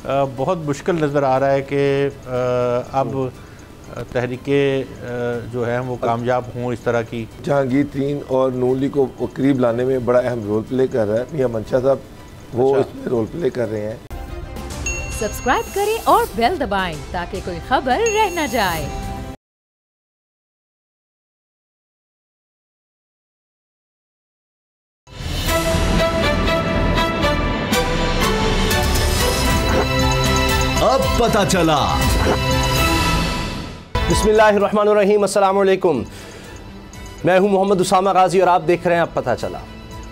बहुत मुश्किल नज़र आ रहा है कि अब तहरीके जो है वो कामयाब हों इस तरह की। जहांगीर तरीन और नून लीग को करीब लाने में बड़ा अहम रोल प्ले कर रहा है मियां मंशा साहब, वो इसमें रोल प्ले कर रहे हैं। सब्सक्राइब करें और बेल दबाएं ताकि कोई खबर रह न जाए। अब पता चला। बिस्मिल्लाहिर्रहमानिर्रहीम, अस्सलाम वालेकुम। मैं हूं मोहम्मद उसामा गाजी और आप देख रहे हैं अब पता चला।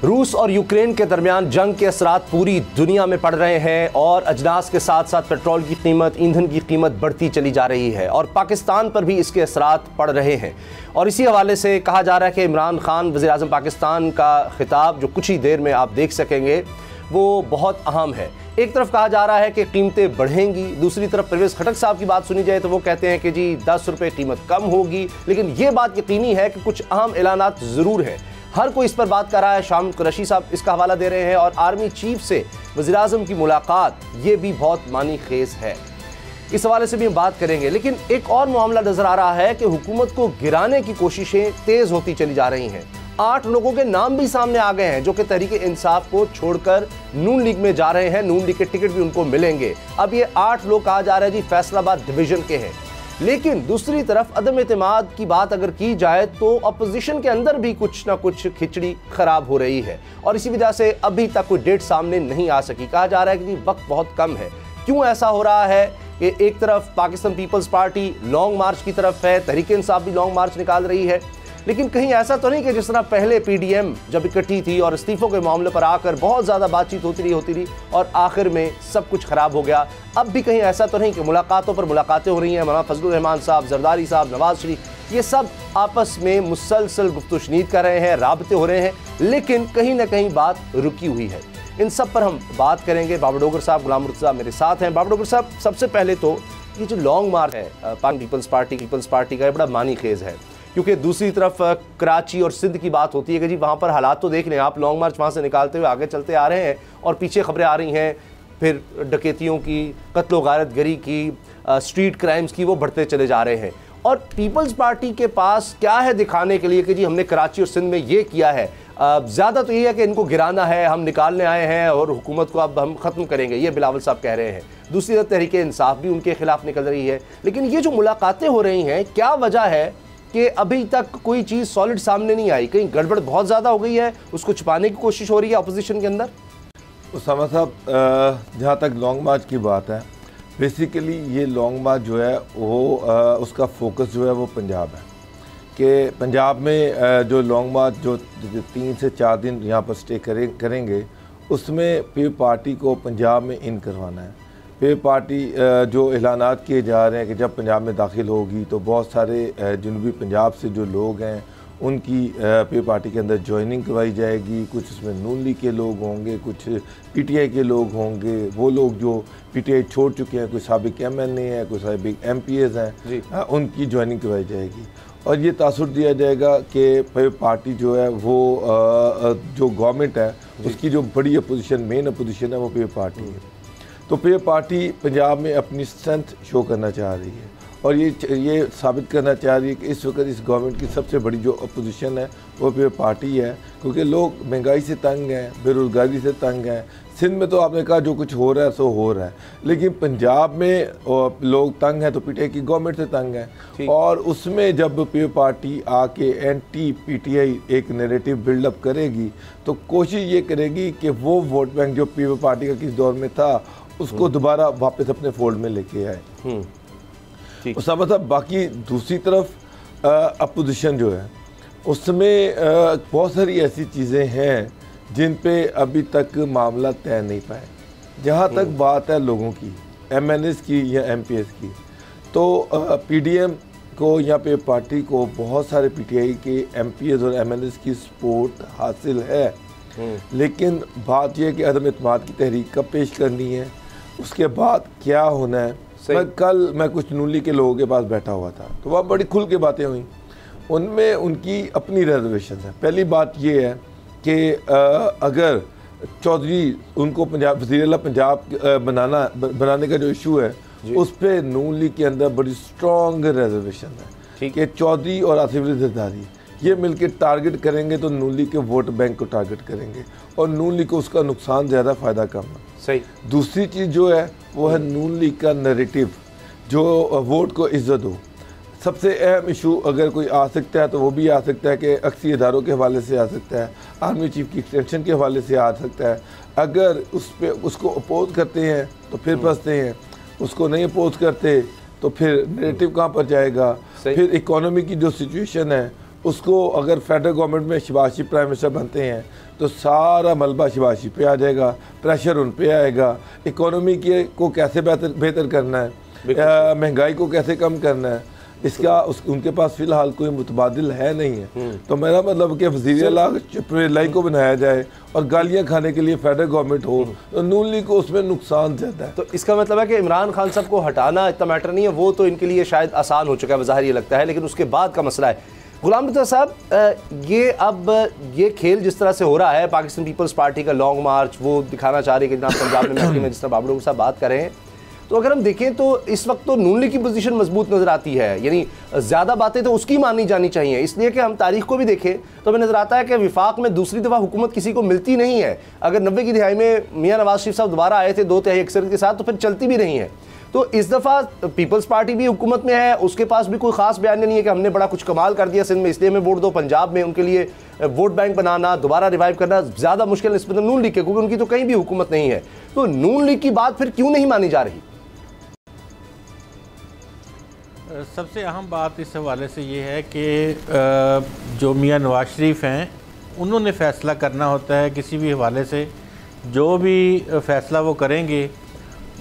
रूस और यूक्रेन के दरमियान जंग के असरात पूरी दुनिया में पड़ रहे हैं और अजनास के साथ साथ पेट्रोल की कीमत, ईंधन की कीमत बढ़ती चली जा रही है और पाकिस्तान पर भी इसके असरात पड़ रहे हैं। और इसी हवाले से कहा जा रहा है कि इमरान खान वज़ीर आज़म पाकिस्तान का खिताब जो कुछ ही देर में आप देख सकेंगे वो बहुत अहम है। एक तरफ कहा जा रहा है कि कीमतें बढ़ेंगी, दूसरी तरफ परवेज़ खटक साहब की बात सुनी जाए तो वो कहते हैं कि जी 10 रुपये कीमत कम होगी। लेकिन ये बात यकीनी है कि कुछ अहम ऐलानात ज़रूर हैं। हर कोई इस पर बात कर रहा है। शाम कुरैशी साहब इसका हवाला दे रहे हैं और आर्मी चीफ से वज़ीर आज़म की मुलाकात ये भी बहुत मानी खेज है। इस हवाले से भी हम बात करेंगे। लेकिन एक और मामला नज़र आ रहा है कि हुकूमत को गिराने की कोशिशें तेज़ होती चली जा रही हैं। 8 लोगों के नाम भी सामने आ गए हैं जो कि तहरीक इंसाफ को छोड़कर नून लीग में जा रहे हैं। नून लीग के टिकट भी उनको मिलेंगे। अब ये 8 लोग कहा जा रहा है जी फैसलाबाद डिवीजन के हैं। लेकिन दूसरी तरफ अदम एतमाद की बात अगर की जाए तो अपोजिशन के अंदर भी कुछ ना कुछ खिचड़ी खराब हो रही है और इसी वजह से अभी तक कोई डेट सामने नहीं आ सकी। कहा जा रहा है कि वक्त बहुत कम है। क्यों ऐसा हो रहा है कि एक तरफ पाकिस्तान पीपल्स पार्टी लॉन्ग मार्च की तरफ है, तहरीक इंसाफ भी लॉन्ग मार्च निकाल रही है, लेकिन कहीं ऐसा तो नहीं कि जिस तरह पहले पीडीएम जब इकट्ठी थी और इस्तीफों के मामले पर आकर बहुत ज़्यादा बातचीत होती रही और आखिर में सब कुछ खराब हो गया। अब भी कहीं ऐसा तो नहीं कि मुलाकातों पर मुलाकातें हो रही हैं। मौलाना फजलुर रहमान साहब, जरदारी साहब, नवाज शरीफ, ये सब आपस में मुसलसल गुफ्तगू कर रहे हैं, राबते हो रहे हैं, लेकिन कहीं ना कहीं बात रुकी हुई है। इन सब पर हम बात करेंगे। बाबर डोगर साहब, गुलाम मुर्तज़ा मेरे साथ हैं। बाबर डोगर साहब, सबसे पहले तो ये जो लॉन्ग मार्च है पीपल्स पार्टी का बड़ा मानी खेज है, क्योंकि दूसरी तरफ कराची और सिंध की बात होती है कि जी वहाँ पर हालात तो देख लें आप। लॉन्ग मार्च वहाँ से निकालते हुए आगे चलते आ रहे हैं और पीछे खबरें आ रही हैं फिर डकैतियों की, कत्ल गारत गरी की, स्ट्रीट क्राइम्स की, वो बढ़ते चले जा रहे हैं। और पीपल्स पार्टी के पास क्या है दिखाने के लिए कि जी हमने कराची और सिंध में ये किया है। ज़्यादा तो ये है कि इनको गिराना है, हम निकालने आए हैं और हुकूमत को अब हम ख़त्म करेंगे, ये बिलावल साहब कह रहे हैं। दूसरी तरफ तहरीक इंसाफ भी उनके खिलाफ निकल रही है। लेकिन ये जो मुलाकातें हो रही हैं, क्या वजह है कि अभी तक कोई चीज़ सॉलिड सामने नहीं आई? कहीं गड़बड़ बहुत ज़्यादा हो गई है, उसको छुपाने की कोशिश हो रही है अपोजिशन के अंदर? उसामा साहब, जहाँ तक लॉन्ग मार्च की बात है, बेसिकली ये लॉन्ग मार्च जो है वो उसका फोकस जो है वो पंजाब है कि पंजाब में जो लॉन्ग मार्च जो 3 से 4 दिन यहाँ पर स्टे करेंगे, उसमें पीपल्स पार्टी को पंजाब में इन करवाना है। पीपल्स पार्टी जो ऐलानात किए जा रहे हैं कि जब पंजाब में दाखिल होगी तो बहुत सारे जनूबी पंजाब से जो लोग हैं उनकी पीपल्स पार्टी के अंदर ज्वाइनिंग करवाई जाएगी। कुछ उसमें नून लीग के लोग होंगे, कुछ पीटीआई के लोग होंगे, वो लोग जो पीटीआई छोड़ चुके हैं, कोई साबिक एमएनए हैं, कोई साबिक एमपीएस हैं, उनकी ज्वाइनिंग करवाई जाएगी। और ये तासुर दिया जाएगा कि पीपल्स पार्टी जो है वो जो गवर्नमेंट है उसकी जो बड़ी अपोजिशन, मेन अपोजिशन है, वो पीपल्स पार्टी है। तो पीपल्स पार्टी पंजाब में अपनी स्ट्रेंथ शो करना चाह रही है और ये साबित करना चाह रही है कि इस वक्त इस गवर्नमेंट की सबसे बड़ी जो अपोजिशन है वो पीपल्स पार्टी है, क्योंकि लोग महंगाई से तंग हैं, बेरोज़गारी से तंग हैं। सिंध में तो आपने कहा जो कुछ हो रहा है सो हो रहा है, लेकिन पंजाब में लोग तंग हैं तो पीटीआई की गवर्नमेंट से तंग हैं। और उसमें जब पीपल्स पार्टी आके एंटी पीटीआई एक नैरेटिव बिल्डअप करेगी तो कोशिश ये करेगी कि वो वोट बैंक जो पीपल्स पार्टी का किस दौर में था उसको दोबारा वापस अपने फोल्ड में लेके आए। उसामा साहब, बाकी दूसरी तरफ अपोजिशन जो है उसमें बहुत सारी ऐसी चीज़ें हैं जिन पे अभी तक मामला तय नहीं पाए। जहाँ तक बात है लोगों की, एमएनएस की या एमपीएस की, तो पीडीएम को या पे पार्टी को बहुत सारे पीटीआई के एमपीएस और एमएनएस की सपोर्ट हासिल है। लेकिन बात यह है कि अदम एतमाद की तहरीक कब पेश करनी है, उसके बाद क्या होना है। मैं कुछ नून लीग के लोगों के पास बैठा हुआ था तो वहाँ बड़ी खुल के बातें हुई, उनमें उनकी अपनी रिजर्वेशन है। पहली बात ये है कि अगर चौधरी उनको पंजाब वज़ीर-ए-आला पंजाब बनाने का जो इशू है उस पर नून लीग के अंदर बड़ी स्ट्रॉन्ग रिजर्वेशन है कि चौधरी और आसिफ अली जरदारी ये मिलकर टारगेट करेंगे तो नून लीग के वोट बैंक को टारगेट करेंगे और नून लीग को उसका नुकसान ज़्यादा, फ़ायदा कम है। सही। दूसरी चीज़ जो है वो है नून लीग का नैरेटिव जो वोट को इज्जत हो। सबसे अहम इशू अगर कोई आ सकता है तो वो भी आ सकता है कि अक्सी इदारों के हवाले से आ सकता है, आर्मी चीफ की एक्सटेंशन के हवाले से आ सकता है। अगर उस पर उसको अपोज करते हैं तो फिर फंसते हैं, उसको नहीं अपोज करते तो फिर नैरेटिव कहाँ पर जाएगा। फिर इकोनॉमी की जो सिचुएशन है उसको अगर फेडरल गवर्नमेंट में शहबाज शरीफ प्राइम मिनिस्टर बनते हैं तो सारा मलबा शहबाज शरीफ पे आ जाएगा, प्रेशर उन पे आएगा। इकोनॉमी के को कैसे बेहतर करना है, महंगाई को कैसे कम करना है, इसका उनके पास फिलहाल कोई मुतबादिल है नहीं है। तो मेरा मतलब कि वज़ीर-ए-आला लाई को बनाया जाए और गालियां खाने के लिए फेडरल गवर्नमेंट हो तो नून लीग को उसमें नुकसान ज़्यादा है। तो इसका मतलब है कि इमरान खान साहब को हटाना इतना मैटर नहीं है, वो तो इनके लिए शायद आसान हो चुका है ज़ाहिर ये लगता है, लेकिन उसके बाद का मसला है। गुलाम रज़ा साहब, ये अब ये खेल जिस तरह से हो रहा है, पाकिस्तान पीपल्स पार्टी का लॉन्ग मार्च वो दिखाना चाह रही है कि जनाब पंजाब में महकमे में जिस तरह बाबड़ों के साथ बात कर रहे हैं, तो अगर हम देखें तो इस वक्त तो नून लीग की पोजीशन मजबूत नज़र आती है, यानी ज़्यादा बातें तो उसकी मानी जानी चाहिए। इसलिए कि हम तारीख को भी देखें तो हमें नज़र आता है कि विफाक में दूसरी दफ़ा हुकूमत किसी को मिलती नहीं है। अगर 90 की दिहाई में मियाँ नवाज शरीफ साहब दोबारा आए थे 2 तिहाई अक्सरियत के साथ, तो फिर चलती भी नहीं है। तो इस दफ़ा पीपल्स पार्टी भी हुकूमत में है, उसके पास भी कोई ख़ास बयान नहीं है कि हमने बड़ा कुछ कमाल कर दिया सिंध में इसलिए हमें वोट दो। पंजाब में उनके लिए वोट बैंक बनाना, दोबारा रिवाइव करना ज़्यादा मुश्किल निस्बतन नून लीग के, क्योंकि उनकी तो कहीं भी हुकूमत नहीं है। तो नून लीग की बात फिर क्यों नहीं मानी जा रही? सबसे अहम बात इस हवाले से ये है कि जो मियाँ नवाज शरीफ हैं उन्होंने फ़ैसला करना होता है किसी भी हवाले से। जो भी फ़ैसला वो करेंगे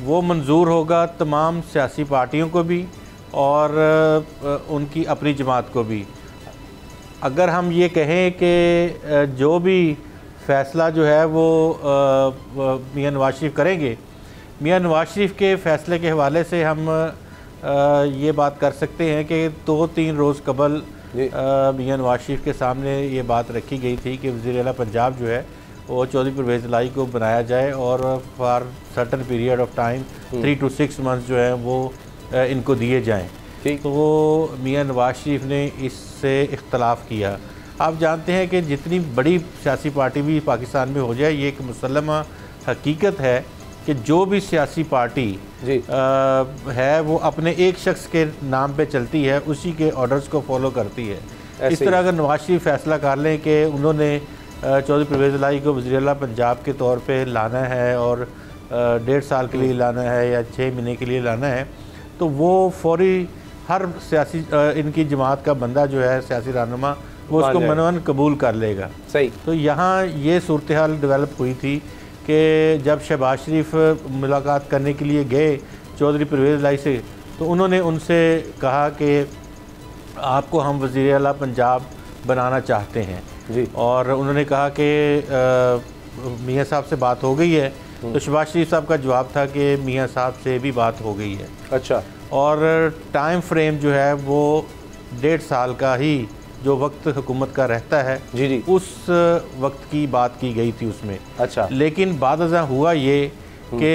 वो मंजूर होगा तमाम सियासी पार्टियों को भी और उनकी अपनी जमात को भी। अगर हम ये कहें कि जो भी फ़ैसला जो है वो मियाँ नवाज शरीफ करेंगे, मियाँ नवाज शरीफ के फ़ैसले के हवाले से हम ये बात कर सकते हैं कि 2-3 रोज़ कबल मियाँ नवाज शरीफ के सामने ये बात रखी गई थी कि वज़ीर-ए-आला पंजाब जो है वो चौधरी परवेज़ लाई को बनाया जाए और for certain period of time 3 to 6 months जो है वो इनको दिए जाएं। तो वो मियाँ नवाज शरीफ ने इससे इख्तलाफ किया। आप जानते हैं कि जितनी बड़ी सियासी पार्टी भी पाकिस्तान में हो जाए, ये एक मुसल्लमा हकीकत है कि जो भी सियासी पार्टी है वो अपने एक शख्स के नाम पे चलती है, उसी के ऑर्डर्स को फॉलो करती है। इस तरह अगर नवाज शरीफ फैसला कर लें कि उन्होंने चौधरी परवेज़ लाई को वज़ीर-ए-आला पंजाब के तौर पे लाना है और 1.5 साल के लिए लाना है या 6 महीने के लिए लाना है, तो वो फौरी हर सियासी इनकी जमात का बंदा जो है सियासी रहनुमा वो उसको मनवन कबूल कर लेगा। सही। तो यहाँ ये सूरत हाल डेवलप हुई थी कि जब शहबाज शरीफ मुलाकात करने के लिए गए चौधरी परवेज़ लाई से, तो उन्होंने उनसे कहा कि आपको हम वज़ीर-ए-आला पंजाब बनाना चाहते हैं जी। और उन्होंने कहा कि मियाँ साहब से बात हो गई है। तो शहबाज शरीफ साहब का जवाब था कि मियाँ साहब से भी बात हो गई है। अच्छा। और टाइम फ्रेम जो है वो 1.5 साल का ही जो वक्त हुकूमत का रहता है जी जी, उस वक्त की बात की गई थी उसमें। अच्छा। लेकिन बाद अज़ां हुआ ये कि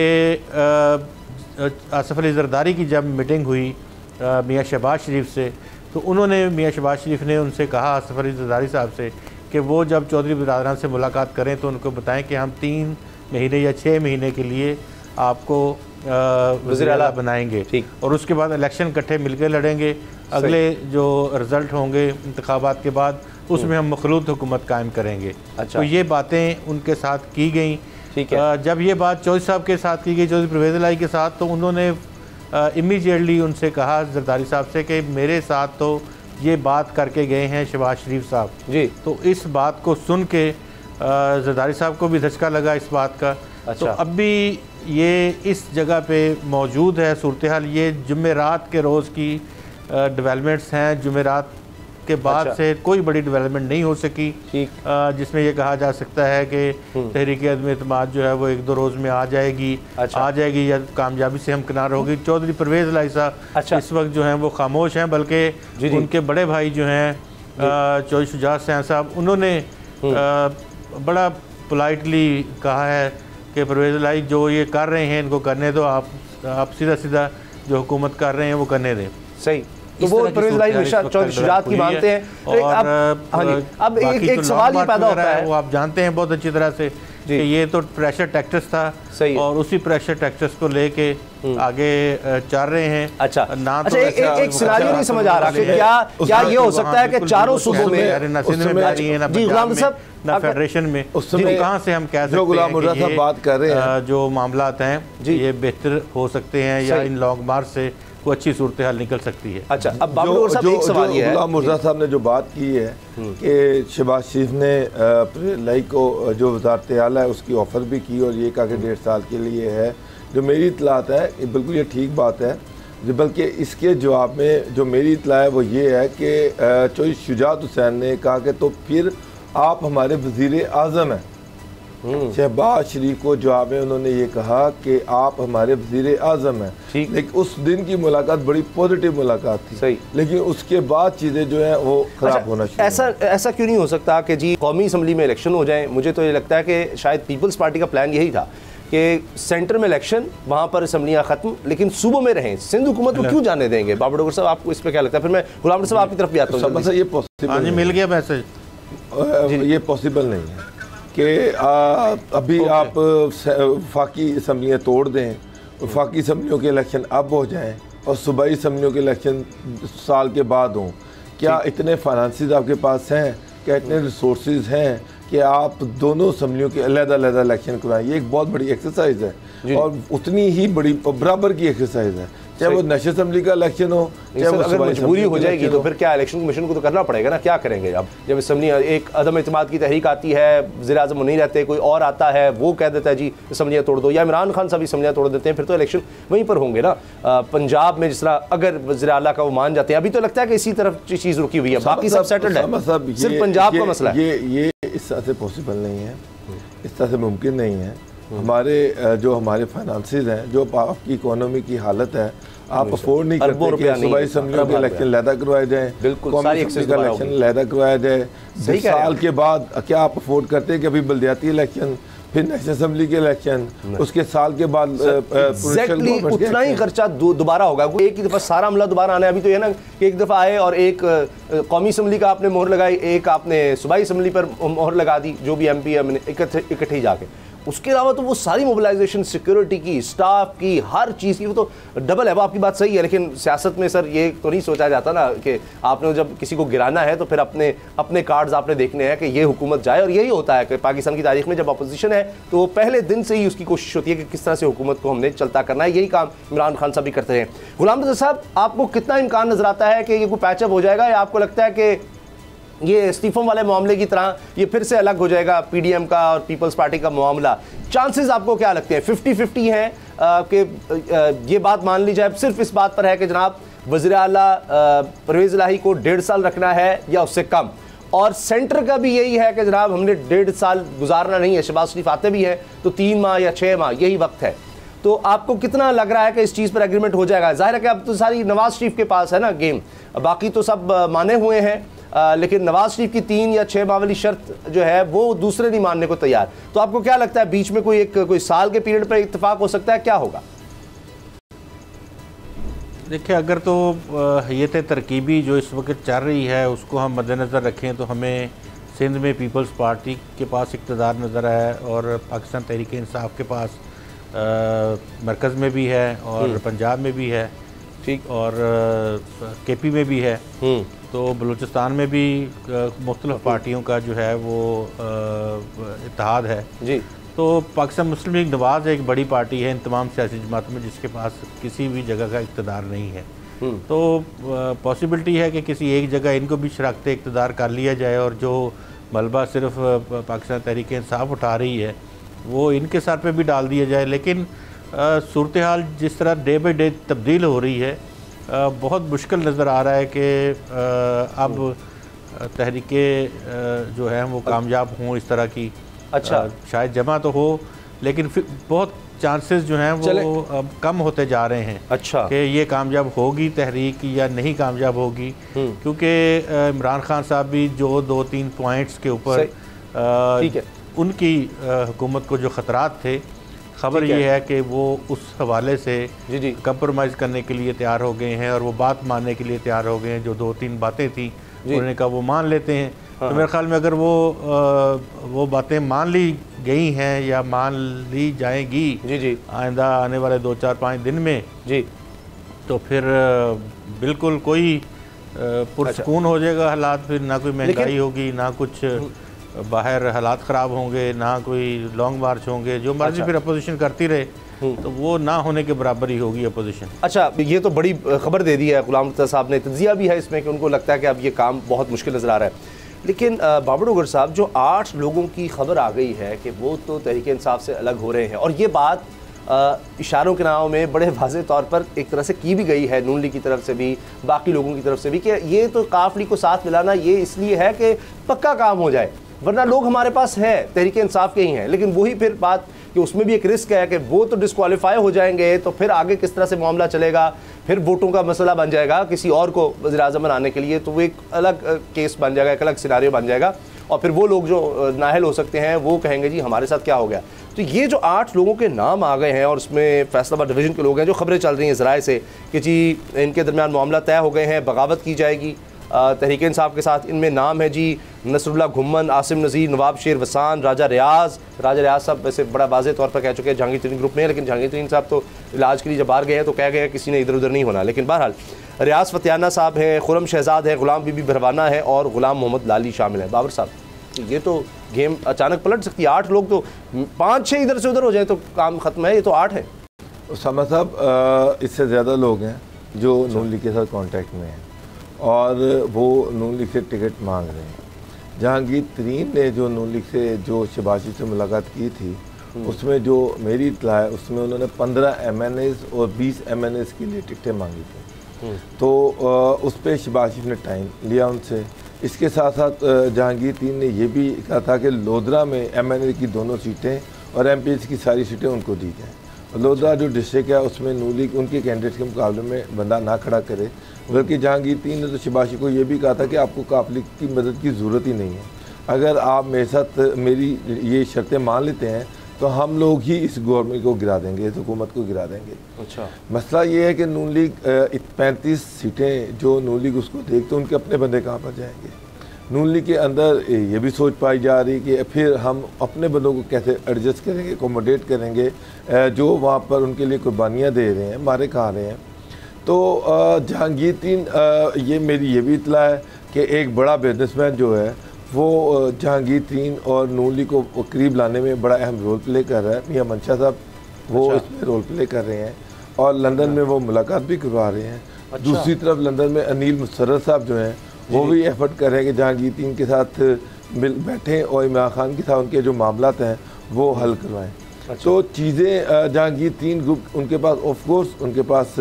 आसिफ अली जरदारी की जब मीटिंग हुई मियाँ शहबाज शरीफ से, तो उन्होंने मियाँ शहबाज शरीफ ने उनसे कहा आसिफ अली जरदारी साहब से कि वो जब चौधरी बिरादरान से मुलाकात करें तो उनको बताएं कि हम 3 महीने या 6 महीने के लिए आपको वज़ीर-ए-आला बनाएंगे। और उसके बाद इलेक्शन इकट्ठे मिलकर लड़ेंगे। अगले जो रिज़ल्ट होंगे इंतखाबात के बाद उसमें हम मखलूत हुकूमत कायम करेंगे। अच्छा। तो ये बातें उनके साथ की गई। ठीक है। जब ये बात चौधरी साहब के साथ की गई, चौधरी परवेज़ लाई के साथ, तो उन्होंने इमीडिएटली उनसे कहा जरदारी साहब से कि मेरे साथ तो ये बात करके गए हैं शहबाज शरीफ साहब जी। तो इस बात को सुन के जरदारी साहब को भी धचका लगा इस बात का। अच्छा। तो अब भी ये इस जगह पे मौजूद है सूरत हाल। ये जुमेरात के रोज़ की डेवलपमेंट्स हैं। जुमेरात के बाद से कोई बड़ी डेवलपमेंट नहीं हो सकी जिसमें ये कहा जा सकता है कि तहरीक अदम एतमाद जो है वो 1-2 रोज़ में आ जाएगी। आ जाएगी या कामयाबी से हम किनार होगी। चौधरी परवेज़ लाई साहब इस वक्त जो हैं वो खामोश हैं, बल्कि उनके बड़े भाई जो हैं चौधरी शुजात हुसैन साहब, उन्होंने बड़ा पोलाइटली कहा है कि परवेज़ इलाही जो ये कर रहे हैं इनको करने दो, आप सीधा सीधा जो हुकूमत कर रहे हैं वो करने दें। सही, तो वो परवेज़ इलाही हमेशा शुजात की मानते हैं। और अब एक सवाल ये पैदा होता है, वो आप जानते हैं बहुत अच्छी तरह से कि ये तो प्रेशर टैक्सेस था और उसी प्रेशर टैक्सेस को लेके आगे चल रहे हैं। अच्छा ना अच्छा, एक सिनारियो नहीं समझ आ रहा कि क्या ये हो सकता है कि चारों सूबों में ना सिंध में ना फेडरेशन में, उस समय कहाँ से हम कह सकते हैं कि बात कर रहे हैं जो मामलात हैं ये बेहतर हो सकते हैं या इन लॉन्ग मार्च से कोई अच्छी सूरत हाल निकल सकती है। अच्छा, अब बाबुल साहब एक सवाल ये है, गुलाम मुर्तज़ा साहब ने जो बात की है कि शहबाज शरीफ ने लाई को जो वज़ारत आला है उसकी ऑफ़र भी की और ये कहा कि 1.5 साल के लिए है, जो मेरी इतलात है बिल्कुल ये ठीक बात है। बल्कि इसके जवाब में जो मेरी इतला है वो ये है कि चौधरी शुजात हुसैन ने कहा कि तो फिर आप हमारे वज़ीर आज़म हैं। शहबाज शरीफ को जवाब में उन्होंने ये कहा कि आप हमारे वज़ीर आज़म हैं, लेकिन उस दिन की मुलाकात बड़ी पॉजिटिव मुलाकात थी। सही, लेकिन उसके बाद चीज़ें जो हैं वो ख़राब होना शुरू। ऐसा क्यों नहीं हो सकता कि जी कौमी असम्बली में इलेक्शन हो जाए? मुझे तो ये लगता है कि शायद पीपल्स पार्टी का प्लान यही था कि सेंटर में इलेक्शन, वहाँ पर असम्बलियाँ ख़त्म, लेकिन सूबों में रहें। सिंध हुकूमत को क्यों जाने देंगे? बाबर डोगर साहब, आपको इस पर क्या लगता है? फिर मैं गुलाम साहब आपकी तरफ भी आता हूँ। ये पॉसिबल मिल गया मैसेज, ये पॉसिबल नहीं है कि अभी आप वफाकी असम्बलियाँ तोड़ दें, वफाकी असम्बलियों के इलेक्शन अब हो जाएं और सूबाई असम्बलियों के इलेक्शन साल के बाद हों। क्या इतने फाइनेंसेस आपके पास हैं, क्या इतने रिसोर्सेज हैं कि आप दोनों असम्बलियों के अलग-अलग इलेक्शन करवाएं? ये एक बहुत बड़ी एक्सरसाइज है और उतनी ही बड़ी बराबर की एक्सरसाइज है, चाहे वो नेशनल असम्बली का इलेक्शन हो, चाहे वो अगर मजबूरी हो जाएगी तो फिर क्या इलेक्शन कमीशन को तो करना पड़ेगा ना, क्या करेंगे? अब जब असम्बली एक अदम एतमाद की तहरीक आती है, वज़ीर आज़म नहीं रहते, कोई और आता है वो कह देता है जी असम्बलियाँ तोड़ दो, या इमरान खान साहब असम्बलियाँ तोड़ देते हैं, फिर तो इलेक्शन वहीं पर होंगे ना। पंजाब में जिस तरह अगर वज़ीर आला का वो मान जाते हैं, अभी तो लगता है कि इसी तरफ चीज़ रुकी हुई है, बाकी सब सेटल्ड है, सिर्फ पंजाब का मसला है। ये इस तरह से पॉसिबल नहीं है, इस तरह से मुमकिन नहीं है। हमारे जो हमारे फाइनेंसेस हैं, जो आपकी इकोनॉमी की हालत है, आप अफोर्ड नहीं करते कि सूबाई असम्बलियों के इलेक्शन लहदा करवाए जाएं, कौमी असम्बली का इलेक्शन लहदा करवाया जाए। 2 साल के बाद क्या आप अफोर्ड करते हैं कि अभी बल्दियाती इलेक्शन, फिर नेशनल असम्बली के इलेक्शन, उसके साल के बाद उतना ही खर्चा दोबारा होगा? एक ही दफ़ा सारा अमला दोबारा आना है? अभी तो ये ना कि एक दफ़ा आए और एक कौमी असम्बली का आपने मोहर लगाई, एक आपने सूबाई असम्बली पर मोहर लगा दी, जो भी MP है इकट्ठे ही जाके। उसके अलावा तो वो सारी मोबिलाइजेशन, सिक्योरिटी की, स्टाफ की, हर चीज़ की, वो तो डबल है। वो आपकी बात सही है, लेकिन सियासत में सर ये तो नहीं सोचा जाता ना कि आपने जब किसी को गिराना है तो फिर अपने कार्ड्स आपने देखने हैं कि ये हुकूमत जाए। और यही होता है कि पाकिस्तान की तारीख में जब अपोजिशन है तो वो पहले दिन से ही उसकी कोशिश होती है कि किस तरह से हुकूमत को हमने चलता करना है। यही काम इमरान खान साहब भी करते हैं। गुलाम रज़ा साहब, आपको कितना इम्कान नज़र आता है कि ये कोई पैचअप हो जाएगा, या आपको लगता है कि ये इस्तीफों वाले मामले की तरह ये फिर से अलग हो जाएगा, PDM का और पीपल्स पार्टी का मामला? चांसेस आपको क्या लगते हैं? 50-50 हैं कि ये बात मान ली जाए सिर्फ इस बात पर है कि जनाब वज़ीर आला परवेज़ इलाही को 1.5 साल रखना है या उससे कम, और सेंटर का भी यही है कि जनाब हमने 1.5 साल गुजारना नहीं है, शहबाज शरीफ आते भी हैं तो 3 माह या 6 माह यही वक्त है। तो आपको कितना लग रहा है कि इस चीज़ पर एग्रीमेंट हो जाएगा? जाहिर है कि अब तो सारी नवाज शरीफ के पास है ना गेम, बाकी तो सब माने हुए हैं, लेकिन नवाज शरीफ की 3 या 6 माह वाली शर्त जो है वो दूसरे नहीं मानने को तैयार। तो आपको क्या लगता है बीच में कोई साल के पीरियड पर इत्तेफाक हो सकता है, क्या होगा? देखिए, अगर तो हैयत तरकीबी जो इस वक्त चल रही है उसको हम मद्देनज़र रखें तो हमें सिंध में पीपल्स पार्टी के पास इक़्तिदार नज़र है और पाकिस्तान तहरीक इंसाफ के पास मरकज़ में भी है और पंजाब में भी है, ठीक, और KP में भी है, तो बलूचिस्तान में भी मुख्तलिफ पार्टियों का जो है वो इत्तेहाद है जी। तो पाकिस्तान मुस्लिम लीग नवाज़ एक बड़ी पार्टी है इन तमाम सियासी जमातों में जिसके पास किसी भी जगह का इक़्तिदार नहीं है। तो पॉसिबिलिटी है कि किसी एक जगह इनको भी शराकत इक़्तिदार कर लिया जाए और जो मलबा सिर्फ पाकिस्तान तहरीक इंसाफ उठा रही है वो इनके सर पे भी डाल दिया जाए। लेकिन सूरत हाल जिस तरह डे बाई डे तब्दील हो रही है, बहुत मुश्किल नज़र आ रहा है कि अब तहरीके जो है वो कामयाब हों इस तरह की। अच्छा, शायद जमा तो हो लेकिन फिर बहुत चांसेस जो हैं वो कम होते जा रहे हैं। अच्छा, कि ये कामयाब होगी तहरीक या नहीं कामयाब होगी, क्योंकि इमरान खान साहब भी जो 2-3 पॉइंट्स के ऊपर उनकी हुकूमत को जो ख़तरात थे, ख़बर ये है कि वो उस हवाले से कंप्रोमाइज़ करने के लिए तैयार हो गए हैं और वो बात मानने के लिए तैयार हो गए हैं। जो 2-3 बातें थी उन्होंने कहा वो मान लेते हैं। तो मेरे ख्याल में अगर वो बातें मान ली गई हैं या मान ली जाएंगी आइंदा आने वाले 2-4-5 दिन में तो फिर बिल्कुल कोई पुरसकून हो जाएगा हालात। फिर ना कोई महंगाई होगी, ना कुछ बाहर हालात ख़राब होंगे, ना कोई लॉन्ग मार्च होंगे। जो मर्जी फिर अपोजिशन करती रहे तो वो ना होने के बराबर ही होगी अपोजिशन। अच्छा, ये तो बड़ी खबर दे दी है गुलाम मुर्तज़ा साहब ने। तज्जिया भी है इसमें कि उनको लगता है कि अब ये काम बहुत मुश्किल नज़र आ रहा है। लेकिन बाबर डोगर साहब, जो 8 लोगों की खबर आ गई है कि वो तो तहरीक इंसाफ से अलग हो रहे हैं, और ये बात इशारों के नाम में बड़े वाज़े तौर पर एक तरह से की भी गई है नून लीग की तरफ से भी, बाकी लोगों की तरफ से भी, कि ये तो काफ लीग को साथ मिलाना ये इसलिए है कि पक्का काम हो जाए, वरना लोग हमारे पास है तहरीक इंसाफ के ही हैं। लेकिन वही फिर बात कि उसमें भी एक रिस्क है कि वो तो डिस्क्वालीफाई हो जाएंगे, तो फिर आगे किस तरह से मामला चलेगा, फिर वोटों का मसला बन जाएगा किसी और को वज़ीर-ए-आज़म बनाने के लिए, तो वो एक अलग केस बन जाएगा, एक अलग सिनारियो बन जाएगा। और फिर वो लोग जो नाअहल हो सकते हैं वो कहेंगे जी हमारे साथ क्या हो गया। तो ये जो 8 लोगों के नाम आ गए हैं और उसमें फैसलाबाद डिवीज़न के लोग हैं, जो खबरें चल रही हैं ज़राए से कि जी इनके दरमियान मामला तय हो गए हैं, बगावत की जाएगी तहरीक इंसाफ के साथ। इनमें नाम है जी नसरुल्लाह घुम्मन, आसिम नज़ीर, नवाब शेर वसान, राजा रियाज साहब वैसे बड़ा वाज़े तौर पर कह चुके हैं जहांगीर तरीन ग्रुप में, लेकिन जहांगीर तरीन साहब तो इलाज के लिए जब बाहर गए हैं तो कह गए किसी ने इधर उधर नहीं होना। लेकिन बहरहाल रियाज फतियाना साहब हैं, खुरम शहजाद है, गुलाम बीबी भरवाना है और गुलाम मोहम्मद लाली शामिल है। बाबर साहब, ये तो गेम अचानक पलट सकती है। 8 लोग तो 5-6 इधर से उधर हो जाए तो काम ख़त्म है, ये तो 8 है। उसामा साहब, इससे ज़्यादा लोग हैं जो नून लीग के साथ कांटेक्ट में हैं और वो नून लीग से टिकट मांग रहे हैं। जहांगीर तरीन ने जो नून लीग से जो शबाशी से मुलाकात की थी, उसमें जो मेरी इत्तला है उसमें उन्होंने 15 MNAs और 20 MNAs के लिए टिकटें मांगी थी। तो उस पर शबाशी ने टाइम लिया उनसे। इसके साथ साथ जहांगीर तरीन ने यह भी कहा था कि लोधरा में MNA की दोनों सीटें और MPs की सारी सीटें उनको दी जाएँ। लोधरा जो डिस्ट्रिक्ट है उसमें नून लीग उनके कैंडिडेट के मुकाबले में बंदा ना खड़ा करे। बल्कि जहांगीर तरीन ने तो शबाशी को ये भी कहा था कि आपको काफ लीग की मदद की ज़रूरत ही नहीं है, अगर आप मेरे साथ मेरी ये शर्तें मान लेते हैं तो हम लोग ही इस गवर्नमेंट को गिरा देंगे, इस हुकूमत को गिरा देंगे। अच्छा, मसला ये है कि नून लीग 35 सीटें जो नून लीग उसको देखते उनके अपने बंदे कहाँ पर जाएंगे। नून लीग के अंदर ये भी सोच पाई जा रही कि फिर हम अपने बंदों को कैसे एडजस्ट करेंगे, एकोमोडेट करेंगे, जो वहाँ पर उनके लिए कुर्बानियाँ दे रहे हैं, मारे खा रहे हैं। तो जहांगीर तरीन, ये मेरी ये भी इत्तला है कि एक बड़ा बिजनेसमैन जो है वो जहांगीर तरीन और नून लीग को करीब लाने में बड़ा अहम रोल प्ले कर रहा है। मियां मंशा साहब वो इसमें रोल प्ले कर रहे हैं और लंदन में वो मुलाकात भी करवा रहे हैं। दूसरी तरफ लंदन में अनिल मुशर्रफ साहब जो हैं वो भी एफर्ट कर रहे हैं कि जहांगीर तरीन के साथ मिल बैठें और इमरान खान के साथ उनके जो मामलात हैं वो हल करवाएँ। तो चीज़ें जहांगीर तरीन ग्रुप उनके पास ऑफ कोर्स उनके पास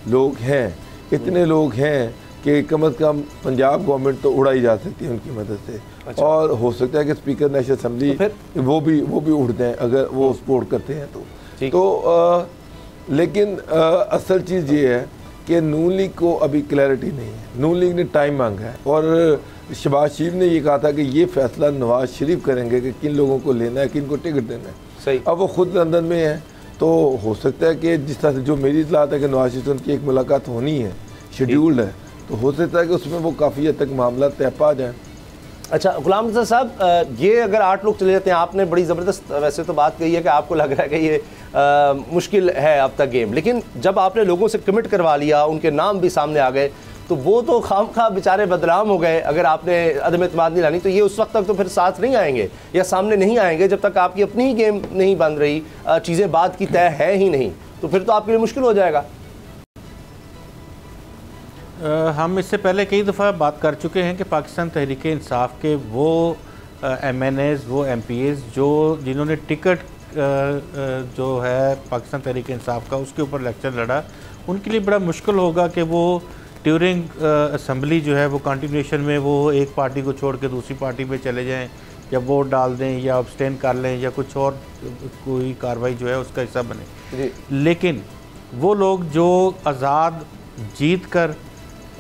लोग हैं, इतने लोग हैं कि कम अज़ कम पंजाब गवर्नमेंट तो उड़ाई जा सकती है उनकी मदद से। अच्छा। और हो सकता है कि स्पीकर नेशनल असम्बली तो वो भी उड़ते हैं अगर वो सपोर्ट करते हैं तो लेकिन असल चीज़ ये है कि नून लीग को अभी क्लैरिटी नहीं है। नून लीग ने टाइम मांगा है और शहबाज शरीफ ने ये कहा था कि ये फैसला नवाज शरीफ करेंगे कि किन लोगों को लेना है, किन को टिकट देना है। सही। अब वो खुद लंदन में है तो हो सकता है कि जिस तरह से जो मेरी इत्तलात है कि नवाज शरीफ से उनकी एक मुलाकात होनी है, शेड्यूल्ड है, तो हो सकता है कि उसमें वो काफ़ी हद तक मामला तय पा जाए। अच्छा गुलाम मुर्तज़ा साहब, ये अगर 8 लोग चले जाते हैं, आपने बड़ी ज़बरदस्त वैसे तो बात कही है कि आपको लग रहा है कि ये मुश्किल है अब तक गेम, लेकिन जब आपने लोगों से कमिट करवा लिया, उनके नाम भी सामने आ गए, तो वो तो खामखा बेचारे बदनाम हो गए। अगर आपने अदम एतमाद नहीं लानी तो ये उस वक्त तक तो फिर साथ नहीं आएंगे या सामने नहीं आएंगे जब तक आपकी अपनी ही गेम नहीं बन रही, चीज़ें बात की तय है ही नहीं, तो फिर तो आपके लिए मुश्किल हो जाएगा। हम इससे पहले कई दफ़ा बात कर चुके हैं कि पाकिस्तान तहरीक इंसाफ के वो MNAs, वो MPs जो जिन्होंने टिकट जो है पाकिस्तान तहरीक इंसाफ का उसके ऊपर इलेक्शन लड़ा, उनके लिए बड़ा मुश्किल होगा कि वो ड्यूरिंग असम्बली जो है वो कंटिन्यूशन में वो एक पार्टी को छोड़ के दूसरी पार्टी पे चले जाएं या वोट डाल दें या अब्सटेन कर लें या कुछ और कोई कार्रवाई जो है उसका हिस्सा बने। लेकिन वो लोग जो आज़ाद जीत कर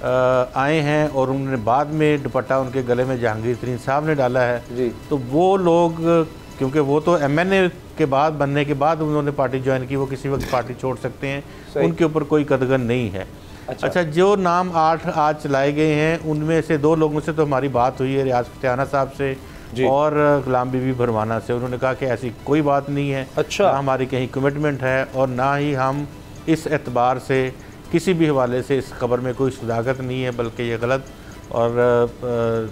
आए हैं और उन्होंने बाद में दुपट्टा उनके गले में जहांगीर तरीन साहब ने डाला है, तो वो लोग क्योंकि वो तो MNA के बाद बनने के बाद उन्होंने पार्टी ज्वाइन की, वो किसी वक्त पार्टी छोड़ सकते हैं, उनके ऊपर कोई कदगन नहीं है। अच्छा, जो नाम 8 आज चलाए गए हैं उनमें से 2 लोगों से तो हमारी बात हुई है, रियाज फतेहाना साहब से और गुलाम बीबी भरवाना से। उन्होंने कहा कि ऐसी कोई बात नहीं है, ना हमारी कहीं कमिटमेंट है और ना ही हम इस एतबार से किसी भी हवाले से इस खबर में कोई सदाकत नहीं है, बल्कि ये गलत और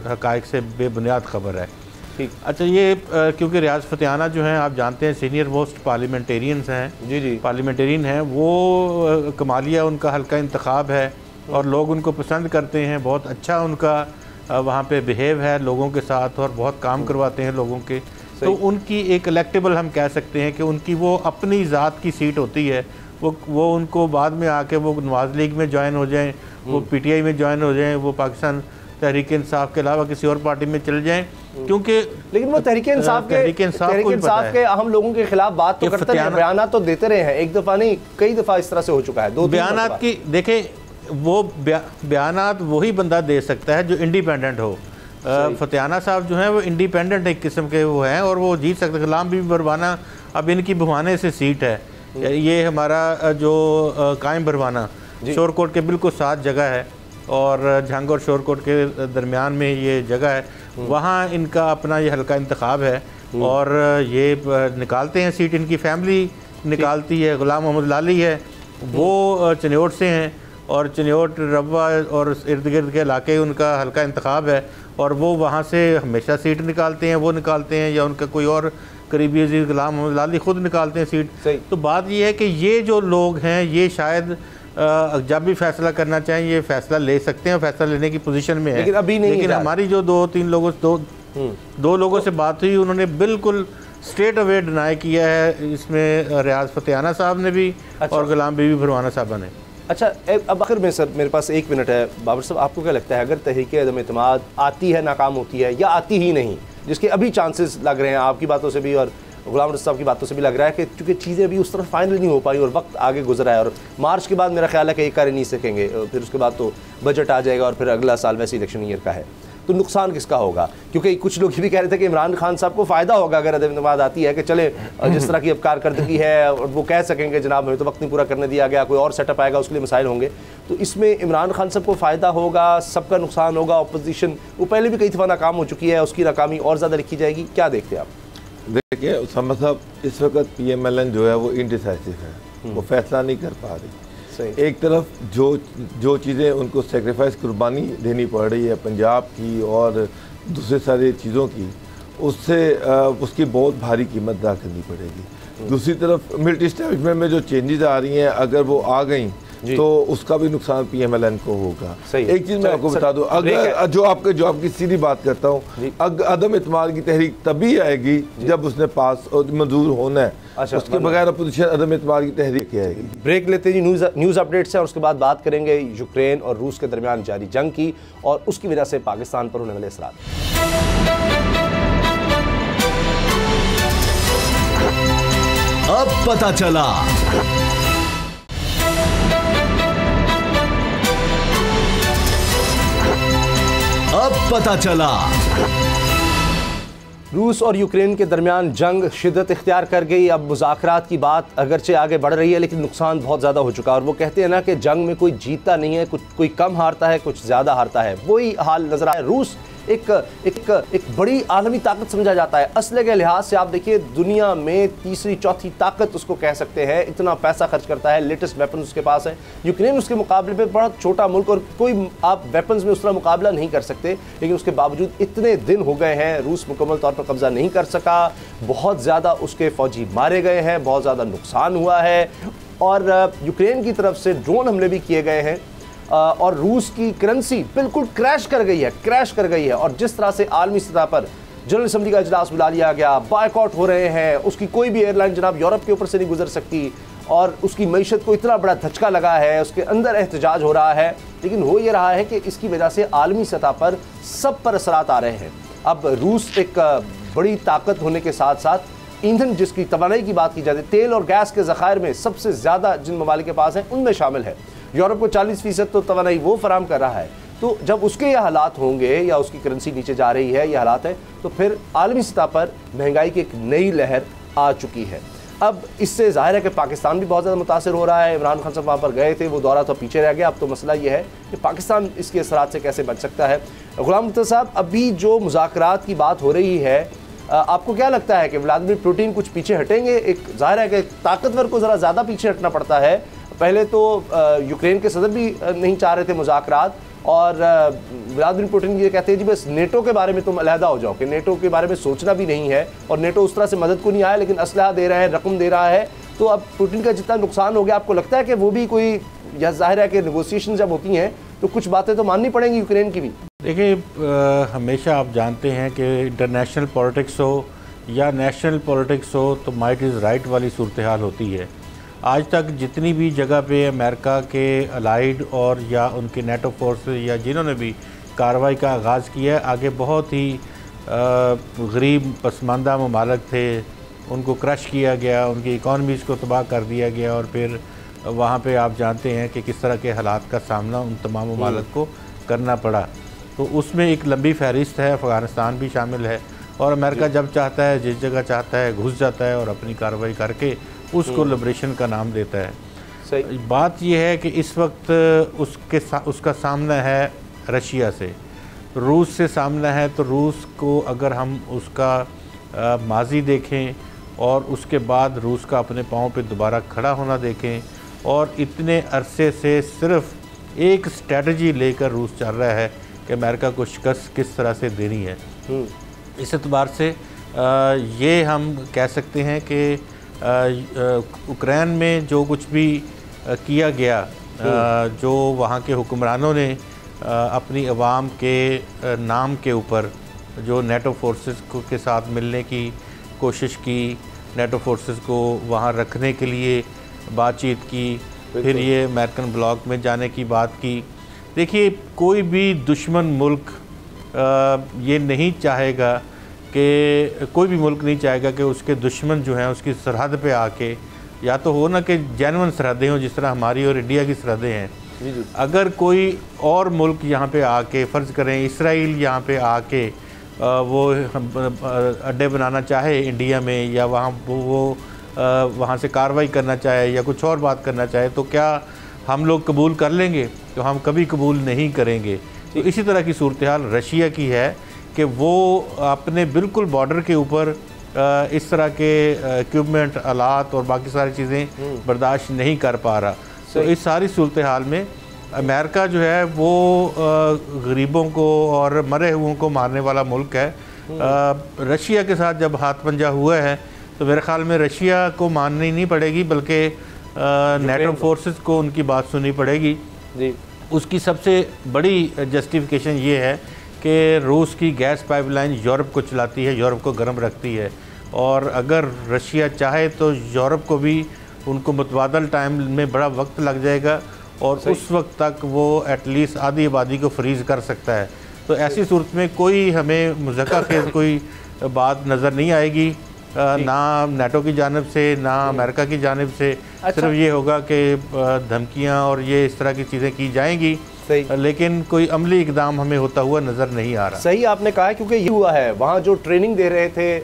हक़ाइक़ से बेबुनियाद खबर है। ठीक। अच्छा, ये क्योंकि रियाज फतेहाना जो हैं आप जानते हैं सीनियर मोस्ट पार्लियामेंटेरियंस हैं, जी पार्लियामेंटेरियन हैं, वो कमालिया उनका हल्का इंतखाब है और लोग उनको पसंद करते हैं। बहुत अच्छा उनका वहाँ पे बिहेव है लोगों के साथ और बहुत काम करवाते हैं लोगों के। तो उनकी एक इलेक्टेबल हम कह सकते हैं कि उनकी वो अपनी ज़ात की सीट होती है। वो उनको बाद में आके वो नवाज़ लीग में ज्वाइन हो जाएं, वो PTI में ज्वाइन हो जाएं, वो पाकिस्तान तहरीक इंसाफ के अलावा किसी और पार्टी में चले जाएं, क्योंकि लेकिन वो तहरीक इंसाफ के अहम लोगों के खिलाफ बात तो करते हैं, बयान तो देते रहे हैं, एक दफ़ा नहीं कई दफ़ा इस तरह से हो चुका है। 2 बयान की देखें, वो बयानात वही बंदा दे सकता है जो इंडिपेंडेंट हो। फतेहाना साहब जो हैं वो इंडिपेंडेंट एक किस्म के वो हैं और वो जीत सकते। गुलाम बीबी भरवाना अब इनकी भवाने से सीट है, ये हमारा जो कायम भरवाना शोरकोट के बिल्कुल साथ जगह है और झंग और शोरकोट के दरमियान में ये जगह है, वहाँ इनका अपना ये हल्का इंतखाब है और ये निकालते हैं सीट, इनकी फैमिली निकालती है। गुलाम मोहम्मद लाली है, वो चनियोट से हैं और चनियोट रब्वा और इर्द गिर्द के इलाके उनका हल्का इंतखाब है और वो वहाँ से हमेशा सीट निकालते हैं, वो निकालते हैं या उनका कोई और करीबी अजीज़ गुलाम मोहम्मद लाली खुद निकालते हैं सीट। तो बात ये है कि ये जो लोग हैं ये शायद जब भी फैसला करना चाहें ये फैसला ले सकते हैं, फैसला लेने की पोजीशन में है, लेकिन अभी नहीं। लेकिन हमारी जो 2-3 लोगों दो लोगों से बात हुई, उन्होंने बिल्कुल स्ट्रेट अवे डिनाई किया है, इसमें रियाज फतेहाना साहब ने भी और गुलाम बीबी भरवाना साहब ने। अच्छा, अब आखिर में सर मेरे पास 1 मिनट है, बाबर साहब आपको क्या लगता है अगर तहरीक अदम एतमाद आती है, नाकाम होती है या आती ही नहीं, जिसके अभी चांसेस लग रहे हैं आपकी बातों से भी और गुलाम रसूल साहब की बातों से भी लग रहा है कि चूँकि चीज़ें अभी उस तरह फाइनल नहीं हो पाई और वक्त आगे गुजरा है और मार्च के बाद मेरा ख्याल है कि एक कार्य नहीं सकेंगे, फिर उसके बाद तो बजट आ जाएगा और फिर अगला साल वैसे इलेक्शन ईयर का है, तो नुकसान किसका होगा? क्योंकि कुछ लोग ये भी कह रहे थे कि इमरान खान साहब को फ़ायदा होगा अगर अदम एतमाद आती है कि चले जिस तरह की अब कारकर्दगी है और वो कह सकेंगे जनाब हमें तो वक्त नहीं पूरा करने दिया गया, कोई और सेटअप आएगा उसके लिए मसाइल होंगे, तो इसमें इमरान खान साहब को फ़ायदा होगा, सबका नुकसान होगा। अपोजिशन वो पहले भी कई दफ़ा नाकाम हो चुकी है, उसकी नाकामी और ज़्यादा लिखी जाएगी, क्या देखते हैं आप? देखिए उसामा साहब, इस वक्त PMLN जो है वो इनडिसाइसिव है, वो फैसला नहीं कर पा रही। एक तरफ जो चीज़ें उनको सेक्रीफाइस कुर्बानी देनी पड़ रही है पंजाब की और दूसरे सारी चीज़ों की, उससे उसकी बहुत भारी कीमत अदा करनी पड़ेगी। दूसरी तरफ मिलिट्री एस्टैब्लिशमेंट में जो चेंजेस आ रही हैं, अगर वो आ गई तो उसका भी नुकसान PMLN को होगा। एक चीज़ मैं आपको बता दूं, अगर जो आपकी सीधी बात करता हूँ, अदम एतमाद की तहरीक तभी आएगी जब उसने पास और मंजूर होना है। अच्छा, उसके बगैर अपोजिशन अदम एतमाद की तहरीक आएगी। ब्रेक लेते जी, न्यूज़ अपडेट्स हैं और उसके बाद बात करेंगे यूक्रेन और रूस के दरमियान जारी जंग की और उसकी वजह से पाकिस्तान पर होने वाले असरात। अब पता चला रूस और यूक्रेन के दरमियान जंग शिद्दत इख्तियार कर गई। अब मुज़ाकरात की बात अगरचे आगे बढ़ रही है लेकिन नुकसान बहुत ज़्यादा हो चुका है और वो कहते हैं ना कि जंग में कोई जीतता नहीं है, कोई कम हारता है, कुछ ज़्यादा हारता है, वही हाल नजर आया। रूस एक बड़ी आलमी ताकत समझा जाता है। असले के लिहाज से आप देखिए दुनिया में तीसरी चौथी ताकत उसको कह सकते हैं, इतना पैसा खर्च करता है, लेटेस्ट वेपन उसके पास है। यूक्रेन उसके मुकाबले पे बड़ा छोटा मुल्क और कोई आप वेपन्स में उस तरह मुकाबला नहीं कर सकते, लेकिन उसके बावजूद इतने दिन हो गए हैं रूस मुकम्मल तौर पर कब्जा नहीं कर सका, बहुत ज़्यादा उसके फौजी मारे गए हैं, बहुत ज़्यादा नुकसान हुआ है और यूक्रेन की तरफ से ड्रोन हमले भी किए गए हैं और रूस की करेंसी बिल्कुल क्रैश कर गई है और जिस तरह से आलमी सतह पर जनरल असम्बली का इजलास बुला लिया गया, बायकॉट हो रहे हैं, उसकी कोई भी एयरलाइन जनाब यूरोप के ऊपर से नहीं गुजर सकती और उसकी मईशत को इतना बड़ा धचका लगा है, उसके अंदर एहतजाज हो रहा है, लेकिन हो ये रहा है कि इसकी वजह से आलमी सतह पर सब पर असरात आ रहे हैं। अब रूस एक बड़ी ताकत होने के साथ साथ ईंधन जिसकी तवानाई की बात की जाती है, तेल और गैस के ज़खायर में सबसे ज़्यादा जिन ममालिक के पास हैं उनमें शामिल है। यूरोप को 40% तो तवानाई वो फराम कर रहा है, तो जब उसके ये हालात होंगे या उसकी करेंसी नीचे जा रही है, ये हालात है, तो फिर आलमी सतह पर महंगाई की एक नई लहर आ चुकी है। अब इससे जाहिर है कि पाकिस्तान भी बहुत ज़्यादा मुतासर हो रहा है। इमरान खान साहब वहाँ पर गए थे, वो दौरा तो पीछे रह गया। अब तो मसला ये है कि पाकिस्तान इसके असरात से कैसे बच सकता है। गुलाम मुफ्ती साहब, अभी जो मुज़ाकरात की बात हो रही है, आपको क्या लगता है कि व्लादिमीर पुतिन कुछ पीछे हटेंगे? एक जाहिर है कि ताकतवर को ज़रा ज़्यादा पीछे हटना पड़ता है। पहले तो यूक्रेन के सदर भी नहीं चाह रहे थे मुज़ाकरात, और व्लादिमीर पुतिन ये कहते हैं जी बस नेटो के बारे में तुम अलहदा हो जाओ, कि नेटो के बारे में सोचना भी नहीं है, और नेटो उस तरह से मदद को नहीं आया, लेकिन असलहा दे रहा है, रकम दे रहा है। तो अब पुतिन का जितना नुकसान हो गया, आपको लगता है कि वो भी कोई, या जाहिर है कि नेगोशिएशन जब होती हैं तो कुछ बातें तो माननी पड़ेंगी यूक्रेन की भी? देखिए, हमेशा आप जानते हैं कि इंटरनेशनल पॉलिटिक्स हो या नेशनल पॉलिटिक्स हो तो माइट इज़ राइट वाली सूरत हाल होती है। आज तक जितनी भी जगह पे अमेरिका के अलाइड और या उनके नेटो फोर्स या जिन्होंने भी कार्रवाई का आगाज़ किया है, आगे बहुत ही गरीब पसमानदा ममालिक थे, उनको क्रश किया गया, उनकी इकॉनमीज़ को तबाह कर दिया गया, और फिर वहाँ पे आप जानते हैं कि किस तरह के हालात का सामना उन तमाम ममालिक को करना पड़ा। तो उसमें एक लंबी फहरिस्त है, अफ़गानिस्तान भी शामिल है, और अमेरिका जब चाहता है, जिस जगह चाहता है घुस जाता है और अपनी कार्रवाई करके उसको लिबरेशन का नाम देता है। सही बात यह है कि इस वक्त उसका सामना है रशिया से, रूस से सामना है। तो रूस को अगर हम उसका माजी देखें और उसके बाद रूस का अपने पाँव पे दोबारा खड़ा होना देखें, और इतने अरसे से सिर्फ एक स्ट्रेटजी लेकर रूस चल रहा है कि अमेरिका को शिकस्त किस तरह से देनी है। इस एतबार से ये हम कह सकते हैं कि यूक्रेन में जो कुछ भी किया गया, जो वहाँ के हुक्मरानों ने अपनी अवाम के नाम के ऊपर जो नेटो फोर्सेस के साथ मिलने की कोशिश की, नेटो फोर्सेस को वहाँ रखने के लिए बातचीत की, फिर ये अमेरिकन ब्लॉक में जाने की बात की। देखिए, कोई भी दुश्मन मुल्क ये नहीं चाहेगा कि, कोई भी मुल्क नहीं चाहेगा कि उसके दुश्मन जो हैं उसकी सरहद पे आके, या तो हो ना कि जेन्युइन सरहदें हों जिस तरह हमारी और इंडिया की सरहदें हैं। अगर कोई और मुल्क यहाँ पे आके, फ़र्ज़ करें इसराइल यहाँ पे आके वो अड्डे बनाना चाहे इंडिया में, या वहाँ से कार्रवाई करना चाहे या कुछ और बात करना चाहे, तो क्या हम लोग कबूल कर लेंगे? तो हम कभी कबूल नहीं करेंगे। तो इसी तरह की सूरत हाल रशिया की है कि वो अपने बिल्कुल बॉर्डर के ऊपर इस तरह के इक्विपमेंट, आलात और बाकी सारी चीज़ें बर्दाश्त नहीं कर पा रहा। तो इस सारी सूरत हाल में अमेरिका जो है वो गरीबों को और मरे हुओं को मारने वाला मुल्क है। रशिया के साथ जब हाथ पंजा हुआ है तो मेरे ख्याल में रशिया को माननी नहीं पड़ेगी, बल्कि नेटो फोर्सेस को उनकी बात सुननी पड़ेगी जी। उसकी सबसे बड़ी जस्टिफिकेशन ये है कि रूस की गैस पाइपलाइन यूरोप को चलाती है, यूरोप को गर्म रखती है, और अगर रशिया चाहे तो यूरोप को भी उनको मुतबादल टाइम में बड़ा वक्त लग जाएगा, और उस वक्त तक वो एटलीस्ट आधी आबादी को फ्रीज़ कर सकता है। तो ऐसी सूरत में कोई हमें मुज़क्का खेज़ कोई बात नज़र नहीं आएगी, ना नेटो की जानिब से ना अमेरिका की जानिब से। सिर्फ ये होगा कि धमकियाँ और ये इस तरह की चीज़ें की जाएंगी, लेकिन कोई अमली इकदाम हमें होता हुआ नज़र नहीं आ रहा। सही आपने कहा, क्योंकि ये हुआ है वहाँ जो ट्रेनिंग दे रहे थे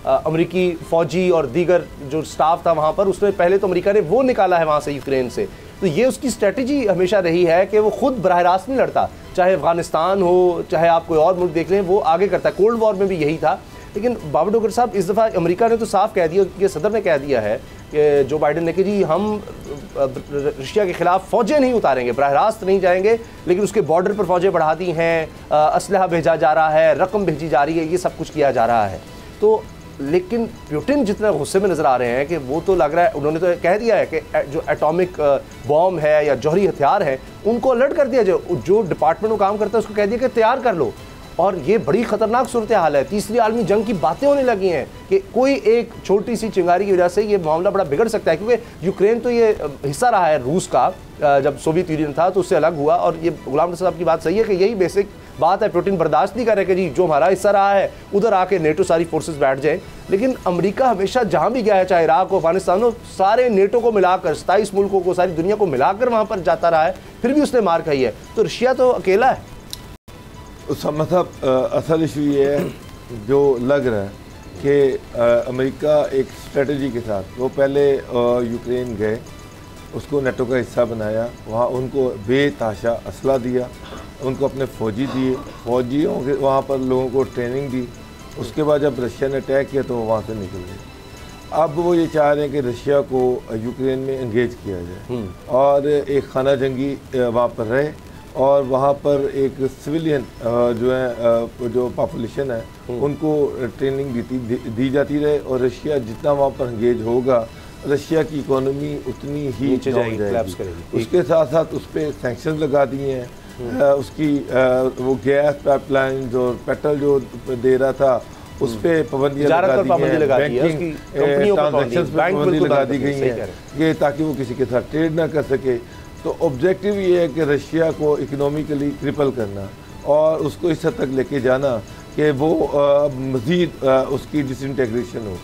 अमेरिकी फ़ौजी और दीगर जो स्टाफ था वहाँ पर, उसमें पहले तो अमेरिका ने वो निकाला है वहाँ से, यूक्रेन से। तो ये उसकी स्ट्रेटजी हमेशा रही है कि वो खुद बराह रास्त नहीं लड़ता, चाहे अफगानिस्तान हो, चाहे आप कोई और मुल्क देख लें, वो आगे करता है। कोल्ड वॉर में भी यही था। लेकिन बाबर डोगर साहब, इस दफ़ा अमेरिका ने तो साफ कह दिया, कि सदर ने कह दिया है कि जो बाइडन ने कि जी हम रशिया के ख़िलाफ़ फ़ौजें नहीं उतारेंगे, बराह रास्त नहीं जाएंगे, लेकिन उसके बॉर्डर पर फ़ौजें बढ़ा दी हैं, असलहा भेजा जा रहा है, रकम भेजी जा रही है, ये सब कुछ किया जा रहा है। तो लेकिन पुतिन जितना गुस्से में नज़र आ रहे हैं कि वो तो लग रहा है, उन्होंने तो कह दिया है कि जो एटॉमिक बॉम्ब है या जौहरी हथियार है उनको अलर्ट कर दिया जाए, जो डिपार्टमेंट में काम करता है उसको कह दिया कि तैयार कर लो। और ये बड़ी ख़तरनाक सूरत हाल है। तीसरी आलमी जंग की बातें होने लगी हैं कि कोई एक छोटी सी चिंगारी की वजह से ये मामला बड़ा बिगड़ सकता है, क्योंकि यूक्रेन तो ये हिस्सा रहा है रूस का, जब सोवियत यूनियन था तो उससे अलग हुआ। और ये गुलाम साहब की बात सही है कि यही बेसिक बात है, पुतिन बर्दाश्त नहीं कर रहे कि जी जो हमारा हिस्सा रहा है उधर आके नेटो सारी फोर्सेस बैठ जाएं। लेकिन अमेरिका हमेशा जहाँ भी गया है, चाहे इराक हो, अफगानिस्तान हो, सारे नेटो को मिलाकर 27 मुल्कों को, सारी दुनिया को मिलाकर वहाँ पर जाता रहा है, फिर भी उसने मार खाई है। तो रशिया तो अकेला है। उसामा साहब, असल इशू ये है जो लग रहा है कि अमेरिका एक स्ट्रेटजी के साथ वो पहले यूक्रेन गए, उसको नेटो का हिस्सा बनाया, वहाँ उनको बेतहाशा असला दिया, उनको अपने फ़ौजी दिए, फ़ौजियों के वहाँ पर लोगों को ट्रेनिंग दी। उसके बाद जब रशिया ने अटैक किया तो वो वहाँ से निकल गए। अब वो ये चाह रहे हैं कि रशिया को यूक्रेन में इंगेज किया जाए और एक खाना जंगी वहाँ पर रहे और वहाँ पर एक सिविलियन जो है जो पॉपुलेशन है उनको ट्रेनिंग दी जाती रहे और रशिया जितना वहाँ पर इंगेज होगा रशिया की इकोनॉमी उतनी ही जाएगी। उसके साथ साथ उस पर सैंक्शन लगा दिए हैं। उसकी वो गैस पाइपलाइन और पेट्रोल जो दे रहा था उस पर पाबंदियाँ लगा दी हैं, बैंकिंग ट्रांजैक्शंस पर पाबंदी लगा दी गई है ये ताकि वो किसी के साथ ट्रेड ना कर सके। तो ऑब्जेक्टिव ये है कि रशिया को इकोनॉमिकली क्रिपल करना और उसको इस हद तक लेके जाना कि वो मज़ीद उसकी डिसइंटेग्रेशन हो।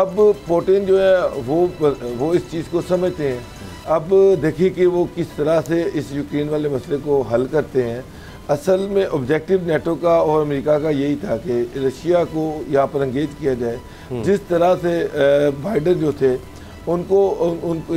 अब पुतिन जो है वो इस चीज़ को समझते हैं। अब देखिए कि वो किस तरह से इस यूक्रेन वाले मसले को हल करते हैं। असल में ऑब्जेक्टिव नेटो का और अमेरिका का यही था कि रशिया को यहाँ पर एंगेज किया जाए। जिस तरह से बाइडन जो थे उनको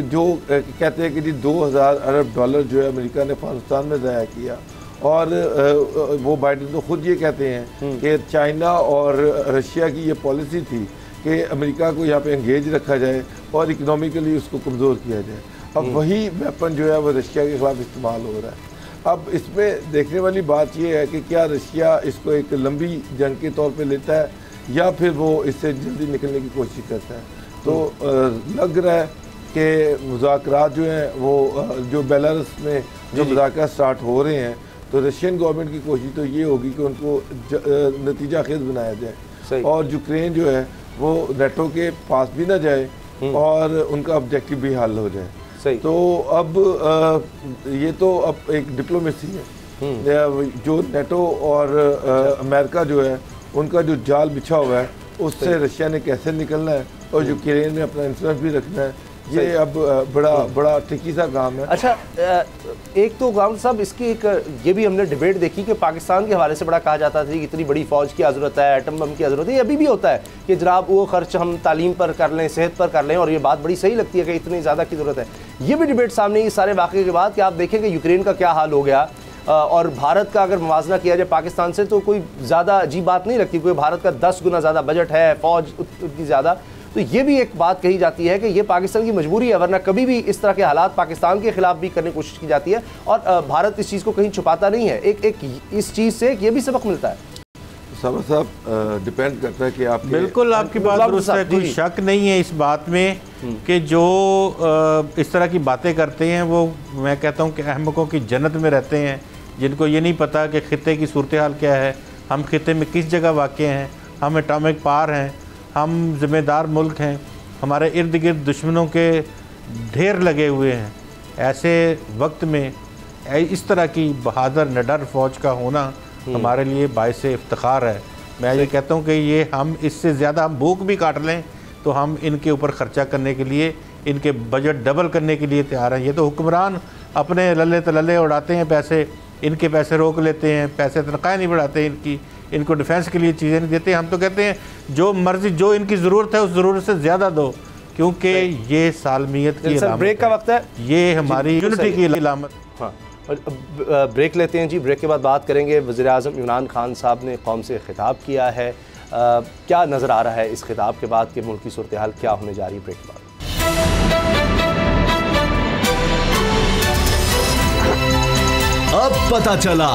जो कहते हैं कि जी 2000 अरब डॉलर जो है अमेरिका ने अफगानिस्तान में ज़ाया किया और वो बाइडन तो ख़ुद ये कहते हैं कि चाइना और रशिया की ये पॉलिसी थी कि अमेरिका को यहाँ पे एंगेज रखा जाए और इकोनॉमिकली उसको कमज़ोर किया जाए। अब वही वेपन जो है वो रशिया के ख़िलाफ़ इस्तेमाल हो रहा है। अब इसमें देखने वाली बात ये है कि क्या रशिया इसको एक लंबी जंग के तौर पे लेता है या फिर वो इससे जल्दी निकलने की कोशिश करता है। तो लग रहा है कि मुज़ाकरात जो हैं वो जो बेलारूस में जो मुज़ाकरात स्टार्ट हो रहे हैं तो रशियन गवर्नमेंट की कोशिश तो ये होगी कि उनको नतीजा खेज बनाया जाए और यूक्रेन जो है वो नेटो के पास भी ना जाए और उनका ऑब्जेक्टिव भी हल हो जाए। तो अब ये तो अब एक डिप्लोमेसी है जो नेटो और अमेरिका जो है उनका जो जाल बिछा हुआ है उससे रशिया ने कैसे निकलना है और यूक्रेन में अपना इंफ्लुएंस भी रखना है, ये अब बड़ा ट्रिकी सा काम है। अच्छा, एक तो गांव साहब इसकी एक ये भी हमने डिबेट देखी कि पाकिस्तान के हवाले से बड़ा कहा जाता था कि इतनी बड़ी फ़ौज की ज़रूरत है, एटम बम की ज़रूरत है। ये अभी भी होता है कि जनाब वो खर्च हम तालीम पर कर लें, सेहत पर कर लें और ये बात बड़ी सही लगती है कि इतनी ज़्यादा की ज़रूरत है। ये भी डिबेट सामने इस सारे वाक़े के बाद कि आप देखें कि यूक्रेन का क्या हाल हो गया और भारत का अगर मुवाजना किया जाए पाकिस्तान से तो कोई ज़्यादा अजीब बात नहीं लगती, क्योंकि भारत का 10 गुना ज़्यादा बजट है, फ़ौज उतनी ज़्यादा। तो ये भी एक बात कही जाती है कि ये पाकिस्तान की मजबूरी है, वरना कभी भी इस तरह के हालात पाकिस्तान के खिलाफ भी करने की कोशिश की जाती है और भारत इस चीज़ को कहीं छुपाता नहीं है। एक इस चीज़ से ये भी सबक मिलता है। साहब डिपेंड करता है कि आप बिल्कुल आपकी बात दुरुस्त है, कोई शक नहीं है इस बात में कि जो इस तरह की बातें करते हैं वो मैं कहता हूँ कि अहमकों की जन्नत में रहते हैं, जिनको ये नहीं पता कि खित्ते की सूरत हाल क्या है, हम खित्ते में किस जगह वाक़े हैं, हम एटॉमिक पावर हैं, हम ज़िम्मेदार मुल्क हैं, हमारे इर्द गिर्द दुश्मनों के ढेर लगे हुए हैं। ऐसे वक्त में इस तरह की बहादुर निडर फ़ौज का होना हमारे लिए बाइस इफ्तिखार है। मैं ये कहता हूँ कि ये हम इससे ज़्यादा हम भूख भी काट लें तो हम इनके ऊपर ख़र्चा करने के लिए, इनके बजट डबल करने के लिए तैयार हैं। ये तो हुक्मरान अपने लल्ले तलल्ले उड़ाते हैं पैसे, इनके पैसे रोक लेते हैं, पैसे तनख्वाहें नहीं बढ़ाते इनकी, इनको डिफेंस के लिए चीज़ें नहीं देते। हम तो कहते हैं जो मर्जी जो इनकी ज़रूरत है उस ज़रूरत से ज़्यादा दो, क्योंकि ये सालमियत की अलामत ब्रेक का वक्त है, ये हमारी यूनिटी की अलामत। हाँ, ब्रेक लेते हैं जी। ब्रेक के बाद बात करेंगे वज़ीर आज़म इमरान खान साहब ने कौम से खिताब किया है, क्या नज़र आ रहा है इस खिताब के बाद कि मुल्क की सूरत हाल क्या होने जा रही है। ब्रेक के बाद अब पता चला।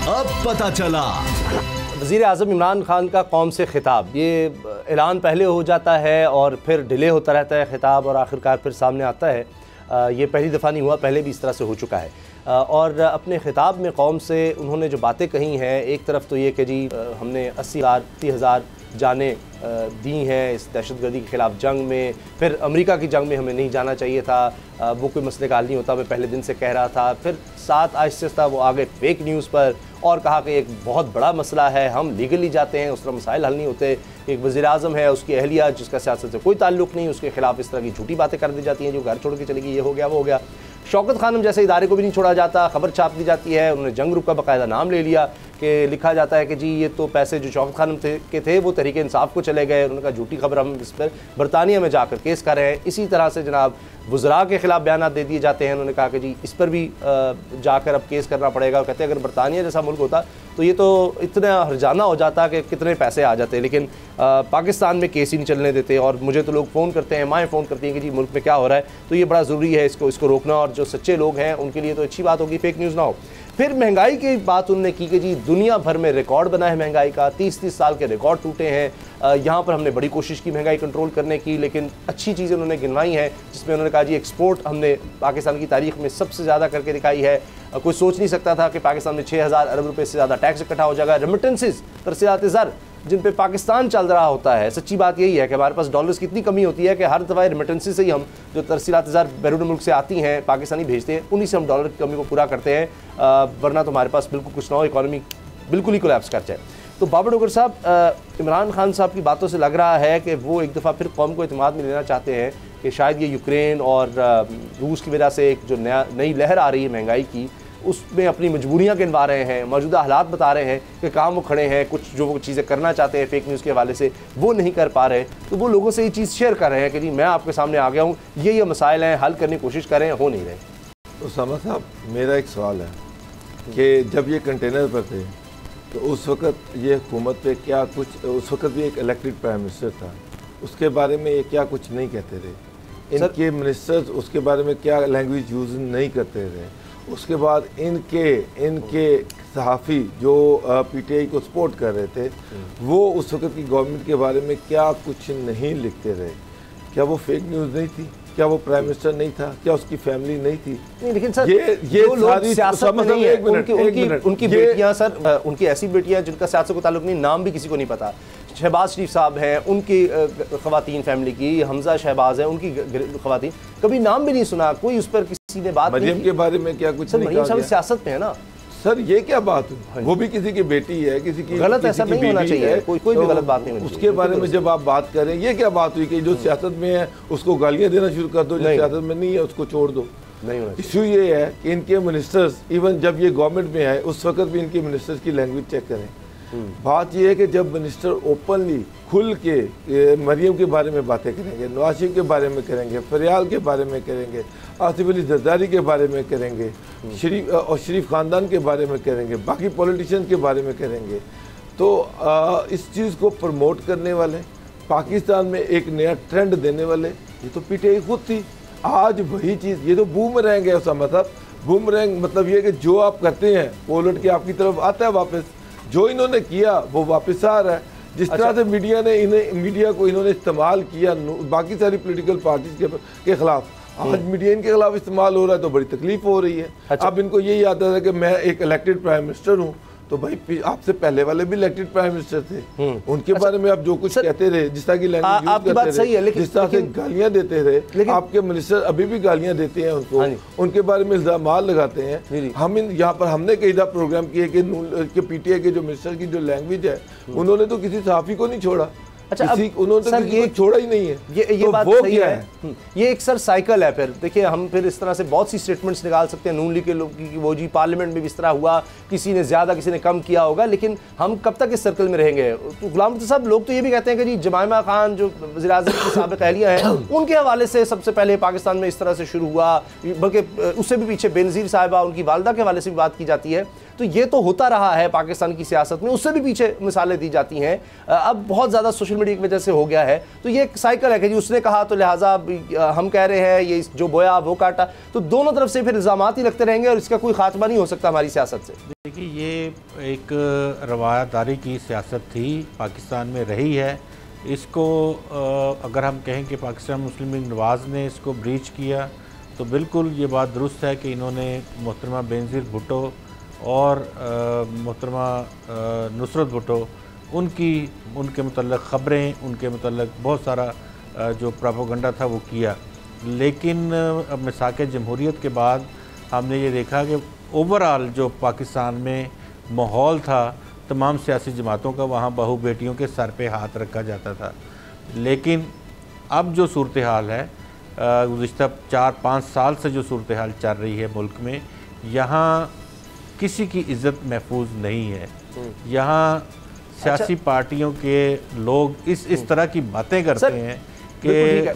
अब पता चला। वज़ीर आज़म इमरान खान का कौम से खिताब, ये ऐलान पहले हो जाता है और फिर डिले होता रहता है खिताब और आखिरकार फिर सामने आता है। ये पहली दफ़ा नहीं हुआ, पहले भी इस तरह से हो चुका है। और अपने खिताब में कौम से उन्होंने जो बातें कही हैं, एक तरफ तो ये कि जी हमने 80,000 जानें दी हैं इस दहशतगर्दी के ख़िलाफ़ जंग में, फिर अमेरिका की जंग में हमें नहीं जाना चाहिए था, वो कोई मसले का हल नहीं होता, मैं पहले दिन से कह रहा था। फिर साथ आहिस्ता वो आ गए फेक न्यूज़ पर और कहा कि एक बहुत बड़ा मसला है, हम लीगली जाते हैं, उस तरह मसाइल हल नहीं होते। एक वज़ीर-ए-आज़म है, उसकी अहलिया जिसका सियासत से कोई ताल्लुक़ नहीं, उसके खिलाफ इस तरह की झूठी बातें कर दी जाती हैं, जो घर छोड़ के चली गई, ये हो गया वो हो गया। शौकत खानम जैसे इदारे को भी नहीं छोड़ा जाता, खबर छाप दी जाती है, उन्होंने जंग ग्रुप का बाकायदा नाम ले लिया कि लिखा जाता है कि जी ये तो पैसे जो शौकत खानम के थे वो तहरीक इंसाफ को चले गए। उन्होंने कहा झूठी खबर, हम इस पर बरतानिया में जाकर केस कर रहे हैं। इसी तरह से जनाब वज़रा के ख़िलाफ़ बयान दे दिए जाते हैं, उन्होंने कहा कि जी इस पर भी जाकर अब केस करना पड़ेगा। कहते हैं अगर बरतानिया जैसा मुल्क होता तो ये तो इतना हरजाना हो जाता कि कितने पैसे आ जाते, लेकिन पाकिस्तान में केस ही नहीं चलने देते। और मुझे तो लोग फ़ोन करते हैं, माएँ फ़ोन करती हैं कि जी मुल्क में क्या हो रहा है, तो ये बड़ा ज़रूरी है इसको रोकना, और जो सच्चे लोग हैं उनके लिए तो अच्छी बात होगी फेक न्यूज़ ना हो। फिर महंगाई की बात उन्होंने की कि जी दुनिया भर में रिकॉर्ड बना है महंगाई का, 30-30 साल के रिकॉर्ड टूटे हैं। यहाँ पर हमने बड़ी कोशिश की महंगाई कंट्रोल करने की, लेकिन अच्छी चीज़ें उन्होंने गिनवाई हैं, जिसमें उन्होंने कहा जी एक्सपोर्ट हमने पाकिस्तान की तारीख में सबसे ज़्यादा करके दिखाई है। कोई सोच नहीं सकता था कि पाकिस्तान में 6000 अरब रुपये से ज़्यादा टैक्स इकट्ठा हो जाएगा। रेमिटेंसेस, तरसीलात ज़र, जिन पे पाकिस्तान चल रहा होता है, सच्ची बात यही है कि हमारे पास डॉलर्स की इतनी कमी होती है कि हर दफ़ा रेमिटेंसेस से ही हम जो तरसीलात ज़र बैरून मुल्क से आती हैं पाकिस्तानी भेजते हैं, उन्हीं से हम डॉलर की कमी को पूरा करते हैं, वरना तो हमारे पास बिल्कुल कुछ ना हो, इकॉनमी बिल्कुल ही कोलैप्स कर जाए। तो बाबर डोगर साहब, इमरान खान साहब की बातों से लग रहा है कि वो एक दफ़ा फिर कौम को इत्मीनान में लेना चाहते हैं कि शायद ये यूक्रेन और रूस की वजह से एक जो नई लहर आ रही है महंगाई की, उसमें अपनी मजबूरियाँ गिनवा रहे हैं, मौजूदा हालात बता रहे हैं कि काम वो खड़े हैं, कुछ जो वो चीज़ें करना चाहते हैं फेक न्यूज़ के हवाले से वो नहीं कर पा रहे, तो वो लोगों से ये चीज़ शेयर कर रहे हैं कि जी मैं आपके सामने आ गया हूँ, ये मसाइल हैं, हल करने की कोशिश कर रहे हैं, हो नहीं रहे। उसामा साहब, मेरा एक सवाल है कि जब ये कंटेनर पर थे तो उस वक़्त ये हुकूमत पे क्या कुछ, उस वक़्त भी एक इलेक्टेड प्राइम मिनिस्टर था, उसके बारे में ये क्या कुछ नहीं कहते रहे? इनके मिनिस्टर्स उसके बारे में क्या लैंग्वेज यूज़ नहीं करते रहे? उसके बाद इनके सहाफ़ी जो पीटीआई को सपोर्ट कर रहे थे वो उस वक़्त की गवर्नमेंट के बारे में क्या कुछ नहीं लिखते रहे? क्या वो फेक न्यूज़ नहीं थी? क्या वो प्राइम मिनिस्टर नहीं था? क्या उसकी फैमिली नहीं थी? नहीं, लेकिन सर ये लोग सियासत में नहीं है, उनकी बेटियां सर, उनकी ऐसी बेटियां जिनका सियासत को ताल्लुक नहीं, नाम भी किसी को नहीं पता। शहबाज शरीफ साहब हैं, उनकी ख़वातीन फैमिली की, हमजा शहबाज है, उनकी ख़वातीन, कभी नाम भी नहीं सुना, कोई उस पर किसी ने बात नहीं की। मरियम के बारे में क्या कुछ? सर मरियम साहब सियासत में है ना सर, ये क्या बात हुई? वो भी किसी की बेटी है, किसी की गलत, ऐसा नहीं होना चाहिए, कोई भी गलत बात नहीं होनी चाहिए। उसके बारे में जब आप बात करें, ये क्या बात हुई कि जो सियासत में है उसको गालियां देना शुरू कर दो, जो सियासत में नहीं है उसको छोड़ दो? नहीं होना। इशू ये है कि इनके मिनिस्टर्स, इवन जब ये गवर्नमेंट में आए उस वक्त भी इनके मिनिस्टर्स की लैंग्वेज चेक करें। बात यह है कि जब मिनिस्टर ओपनली खुल के मरियम के बारे में बातें करेंगे, नवाज शरीफ के बारे में करेंगे, फरियाल के बारे में करेंगे, आसिफ अली जरदारी के बारे में करेंगे, शरीफ ख़ानदान के बारे में करेंगे, बाकी पॉलिटिशियन के बारे में करेंगे, तो इस चीज़ को प्रमोट करने वाले, पाकिस्तान में एक नया ट्रेंड देने वाले, ये तो पीटीआई खुद थी। आज वही चीज़, ये तो बूमरैंग है। उसका मतलब बूमरैंग मतलब ये कि जो आप करते हैं वो उलट के आपकी तरफ आता है वापस। जो इन्होंने किया वो वापस आ रहा है। जिस तरह से मीडिया को इन्होंने इस्तेमाल किया बाकी सारी पॉलिटिकल पार्टीज के खिलाफ, आज मीडिया इनके खिलाफ इस्तेमाल हो रहा है तो बड़ी तकलीफ हो रही है। अब इनको यही आता है कि मैं एक इलेक्टेड प्राइम मिनिस्टर हूँ, तो भाई आपसे पहले वाले भी इलेक्टेड प्राइम मिनिस्टर थे, उनके बारे में आप जो कुछ कहते रहे, जिस तरह की लैंग्वेज यूज करते रहे, जिस तरह से गालियां देते रहे, आपके मिनिस्टर अभी भी गालियां देते हैं उनको, उनके बारे में इल्जाम लगाते हैं। हम यहाँ पर हमने कई दफा प्रोग्राम किए कि पीटीआई के जो मिनिस्टर की जो लैंग्वेज है, उन्होंने तो किसी सहाफी को नहीं छोड़ा। अच्छा, उन्होंने तो ये छोड़ा ही नहीं है। ये तो बात सही है। ये एक सर साइकिल है। फिर देखिए, हम फिर इस तरह से बहुत सी स्टेटमेंट्स निकाल सकते हैं नून लीग के लोग की, वो जी पार्लियामेंट में भी इस तरह हुआ, किसी ने ज़्यादा किसी ने कम किया होगा, लेकिन हम कब तक इस सर्कल में रहेंगे? तो गुलाम साहब, लोग तो ये भी कहते हैं कि जी जमाइमा खान जो वज़ीर-ए-आज़म की साबिक़ अहलिया हैं, उनके हवाले से सबसे पहले पाकिस्तान में इस तरह से शुरू हुआ, बल्कि उससे भी पीछे बेनज़ीर साहिबा, उनकी वालदा के हवाले से भी बात की जाती है। तो ये तो होता रहा है पाकिस्तान की सियासत में, उससे भी पीछे मिसालें दी जाती हैं। अब बहुत ज़्यादा सोशल मीडिया की वजह से हो गया है, तो ये एक साइकिल है कि जी उसने कहा तो लिहाजा हम कह रहे हैं, ये जो बोया वो काटा, तो दोनों तरफ से फिर इल्ज़ामात ही लगते रहेंगे और इसका कोई खात्मा नहीं हो सकता हमारी सियासत से। देखिए, ये एक रवायतदारी की सियासत थी, पाकिस्तान में रही है। इसको अगर हम कहें कि पाकिस्तान मुस्लिम लीग नवाज़ ने इसको ब्रीच किया, तो बिल्कुल ये बात दुरुस्त है कि इन्होंने मोहतरमा बेनज़ीर भुट्टो और मोहतरमा नुसरत भुट्टो उनके मतलब ख़बरें, उनके मतलब बहुत सारा जो प्रोपेगेंडा था वो किया। लेकिन मिसाक जमहूरियत के बाद हमने ये देखा कि ओवरऑल जो पाकिस्तान में माहौल था, तमाम सियासी जमातों का वहाँ बहू बेटियों के सर पे हाथ रखा जाता था। लेकिन अब जो सूरत हाल है, गुज़िश्ता 4-5 साल से जो सूरत हाल चल रही है मुल्क में, यहाँ किसी की इज़्ज़त महफूज नहीं है। यहाँ सियासी पार्टियों के लोग इस तरह की बातें करते हैं कि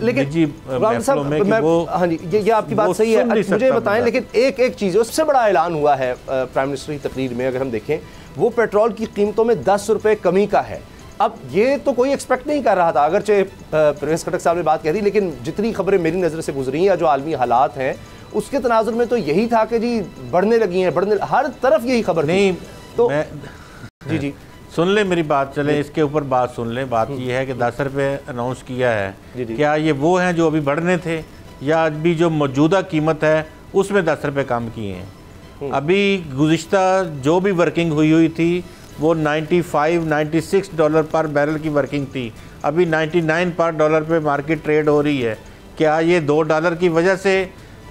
निजी महफिलों में कि वो, हाँ जी, ये आपकी बात सही है। मुझे बताएं, लेकिन एक चीज़ सबसे बड़ा ऐलान हुआ है प्राइम मिनिस्टर की तकरीर में, अगर हम देखें, वो पेट्रोल की कीमतों में 10 रुपये कमी का है। अब ये तो कोई एक्सपेक्ट नहीं कर रहा था, अगरचे परवेज़ खटक साहब ने बात कह दी, लेकिन जितनी खबरें मेरी नज़र से गुजरी या जो आलमी हालात हैं उसके तनाजुर में तो यही था कि जी बढ़ने लगी हैं, हर तरफ यही खबर नहीं। तो जी सुन ले मेरी बात, चले इसके ऊपर बात सुन ले। बात ये है कि 10 रुपये अनाउंस किया है, क्या ये वो हैं जो अभी बढ़ने थे, या अभी जो मौजूदा कीमत है उसमें 10 रुपये कम किए हैं? अभी गुज़िश्ता जो भी वर्किंग हुई थी वो $95-96 पर बैरल की वर्किंग थी, अभी 99 पर डॉलर पे मार्केट ट्रेड हो रही है। क्या ये $2 की वजह से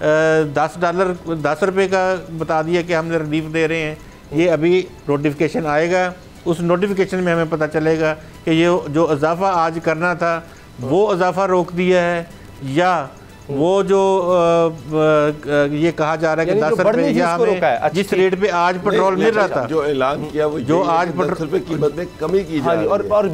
$10 रुपये का बता दिया कि हमने रिलीफ दे रहे हैं? ये अभी नोटिफिकेशन आएगा, उस नोटिफिकेशन में हमें पता चलेगा कि ये जो इजाफा आज करना था वो इजाफा रोक दिया है, या वो जो ये कहा जा रहा है कि 10 रुपये या हमें जिस रेट पे आज पेट्रोल मिल रहा था, जो ऐलान किया वो जो आज पेट्रोल पे कीमत में कमी की जा रही है। और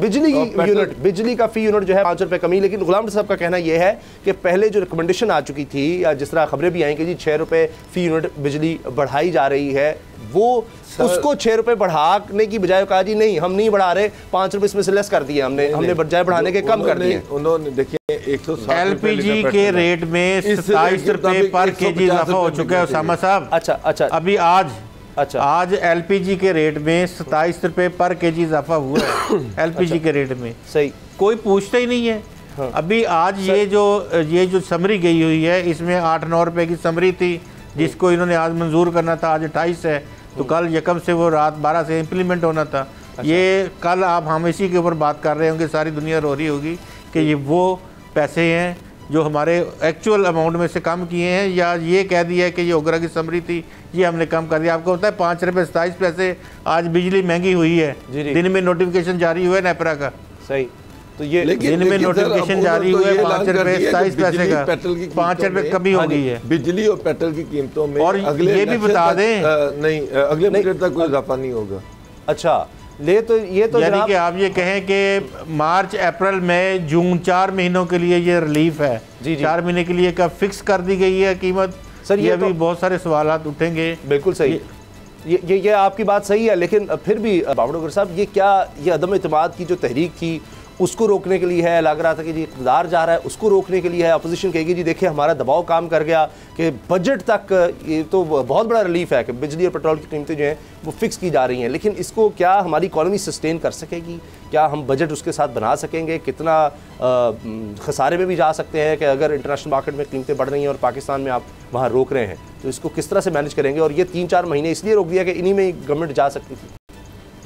बिजली का फी यूनिट जो है 5 रुपये कमी। लेकिन गुलाम साहब का कहना यह है कि पहले जो रिकमेंडेशन आ चुकी थी, या जिस तरह खबरें भी आई कि जी 6 रुपये फी यूनिट बिजली बढ़ाई जा रही है, वो उसको 6 रुपये बढ़ाने की बजाय कहा जी नहीं, हम नहीं बढ़ा रहे, 5 रुपये इसमें से लेस कर दिए हमने बजाय बढ़ाने के कम कर दिए। उन्होंने देखिए 160 LPG के रेट में 27 रुपये पर केजी इजाफा हो चुका है उसामा साहब। अच्छा अभी आज LPG के रेट में 27 रुपये पर केजी इजाफा हुआ है। LPG के रेट में सही कोई पूछता ही नहीं है। हाँ। अभी आज ये जो समरी गई हुई है, इसमें 8-9 रुपये की समरी थी जिसको इन्होंने आज मंजूर करना था, आज 28 है, तो कल यकम से वो रात 12 से इम्प्लीमेंट होना था। ये कल हम इसी के ऊपर बात कर रहे होंगे, सारी दुनिया रो रही होगी कि ये वो पैसे हैं जो हमारे एक्चुअल अमाउंट में से कम किए हैं, या ये कह दिया है कि ये ओगरा की समरी थी, ये हमने कम कर दिया। आपको होता है 5 रुपये 27 पैसे आज बिजली महंगी हुई है, दिन में नोटिफिकेशन जारी हुआ है नेपरा का। सही, तो ये दिन में नोटिफिकेशन जारी हुआ है 5 रुपये 27 पैसे का, 5 रुपये कमी हो गई है बिजली और पेट्रोल की कीमतों में। और ये भी बता दें, नहीं अगले बजट तक कोई इजाफा नहीं होगा। अच्छा, ये तो यानी कि आप ये कहें कि मार्च, अप्रैल, मई, जून 4 महीनों के लिए ये रिलीफ है। 4 महीने के लिए क्या फिक्स कर दी गई है कीमत? सर ये अभी बहुत सारे सवाल उठेंगे। बिल्कुल सही, ये आपकी बात सही है, लेकिन फिर भी बाबड़ोगर साहब, ये अदम एतमाद की जो तहरीक थी उसको रोकने के लिए है, लग रहा था कि जी इक़्तिदार जा रहा है उसको रोकने के लिए है। अपोजिशन कहेगी जी देखिए हमारा दबाव काम कर गया कि बजट तक ये तो बहुत बड़ा रिलीफ है कि बिजली और पेट्रोल की कीमतें जो हैं वो फिक्स की जा रही हैं, लेकिन इसको क्या हमारी इकॉनमी सस्टेन कर सकेगी? क्या हम बजट उसके साथ बना सकेंगे? कितना खसारे में भी जा सकते हैं कि अगर इंटरनेशनल मार्केट में कीमतें बढ़ रही हैं और पाकिस्तान में आप वहाँ रोक रहे हैं, तो इसको किस तरह से मैनेज करेंगे? और ये 3-4 महीने इसलिए रोक दिया कि इन्हीं में गवर्नमेंट जा सकती थी।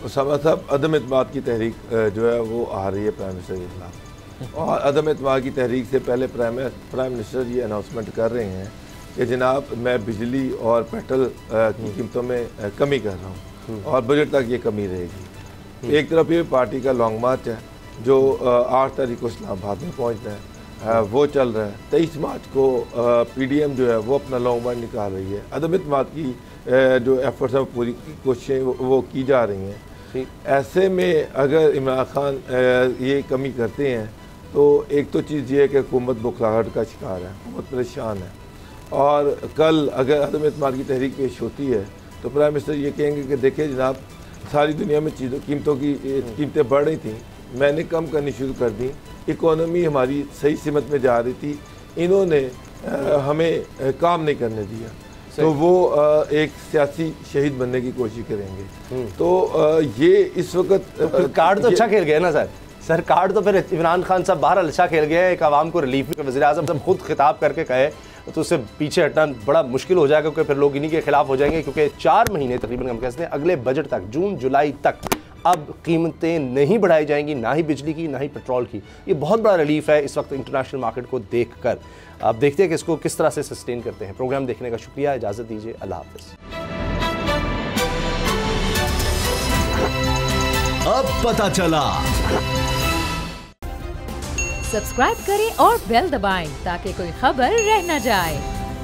उसामा साहब, अदम एतमाद की तहरीक जो है वो आ रही है प्राइम मिनिस्टर के खिलाफ, और अदम एतमाद की तहरीक से पहले प्राइम मिनिस्टर ये अनाउंसमेंट कर रहे हैं कि जनाब मैं बिजली और पेट्रोल की कीमतों में कमी कर रहा हूँ और बजट तक ये कमी रहेगी। एक तरफ ये पार्टी का लॉन्ग मार्च है जो 8 तारीख को इस्लामाबाद में पहुँचना है, वो चल रहा है। 23 मार्च को PDM जो है वो अपना लॉन्ग मार्च निकाल रही है। अदम एतमाद की जो एफर्ट्स हैं पूरी कोशिशें वो की जा रही हैं। ऐसे में अगर इमरान खान ये कमी करते हैं तो एक तो चीज़ ये है कि हुकूमत बुखलाहट का शिकार है, हुकूमत परेशान है, और कल अगर अदम एतमाद की तहरीक पेश होती है तो प्राइम मिनिस्टर ये कहेंगे कि देखिए जनाब सारी दुनिया में कीमतों की कीमतें बढ़ रही थी, मैंने कम करनी शुरू कर दी, इकोनॉमी हमारी सही सिमत में जा रही थी, इन्होंने हमें काम नहीं करने दिया, तो वो एक सियासी शहीद बनने की कोशिश करेंगे। तो ये इस वक्त कार्ड तो अच्छा खेल गया ना सर कार्ड तो फिर इमरान खान साहब बहरहाल अच्छा खेल गया। एक आवाम को रिलीफ में वज़ीर आज़म साहब खुद खिताब करके कहे तो उससे पीछे हटना बड़ा मुश्किल हो जाएगा, क्योंकि फिर लोग इन्हीं के खिलाफ हो जाएंगे, क्योंकि 4 महीने तकरीबन हम कहते हैं अगले बजट तक, जून जुलाई तक अब कीमतें नहीं बढ़ाई जाएंगी, ना ही बिजली की ना ही पेट्रोल की। ये बहुत बड़ा रिलीफ है इस वक्त इंटरनेशनल मार्केट को देखकर। अब देखते हैं कि इसको किस तरह से सस्टेन करते हैं। प्रोग्राम देखने का शुक्रिया, इजाज़त दीजिए, अल्लाह हाफ़िज़। अब पता चला। सब्सक्राइब करें और बेल दबाएं ताकि कोई खबर रह न जाए।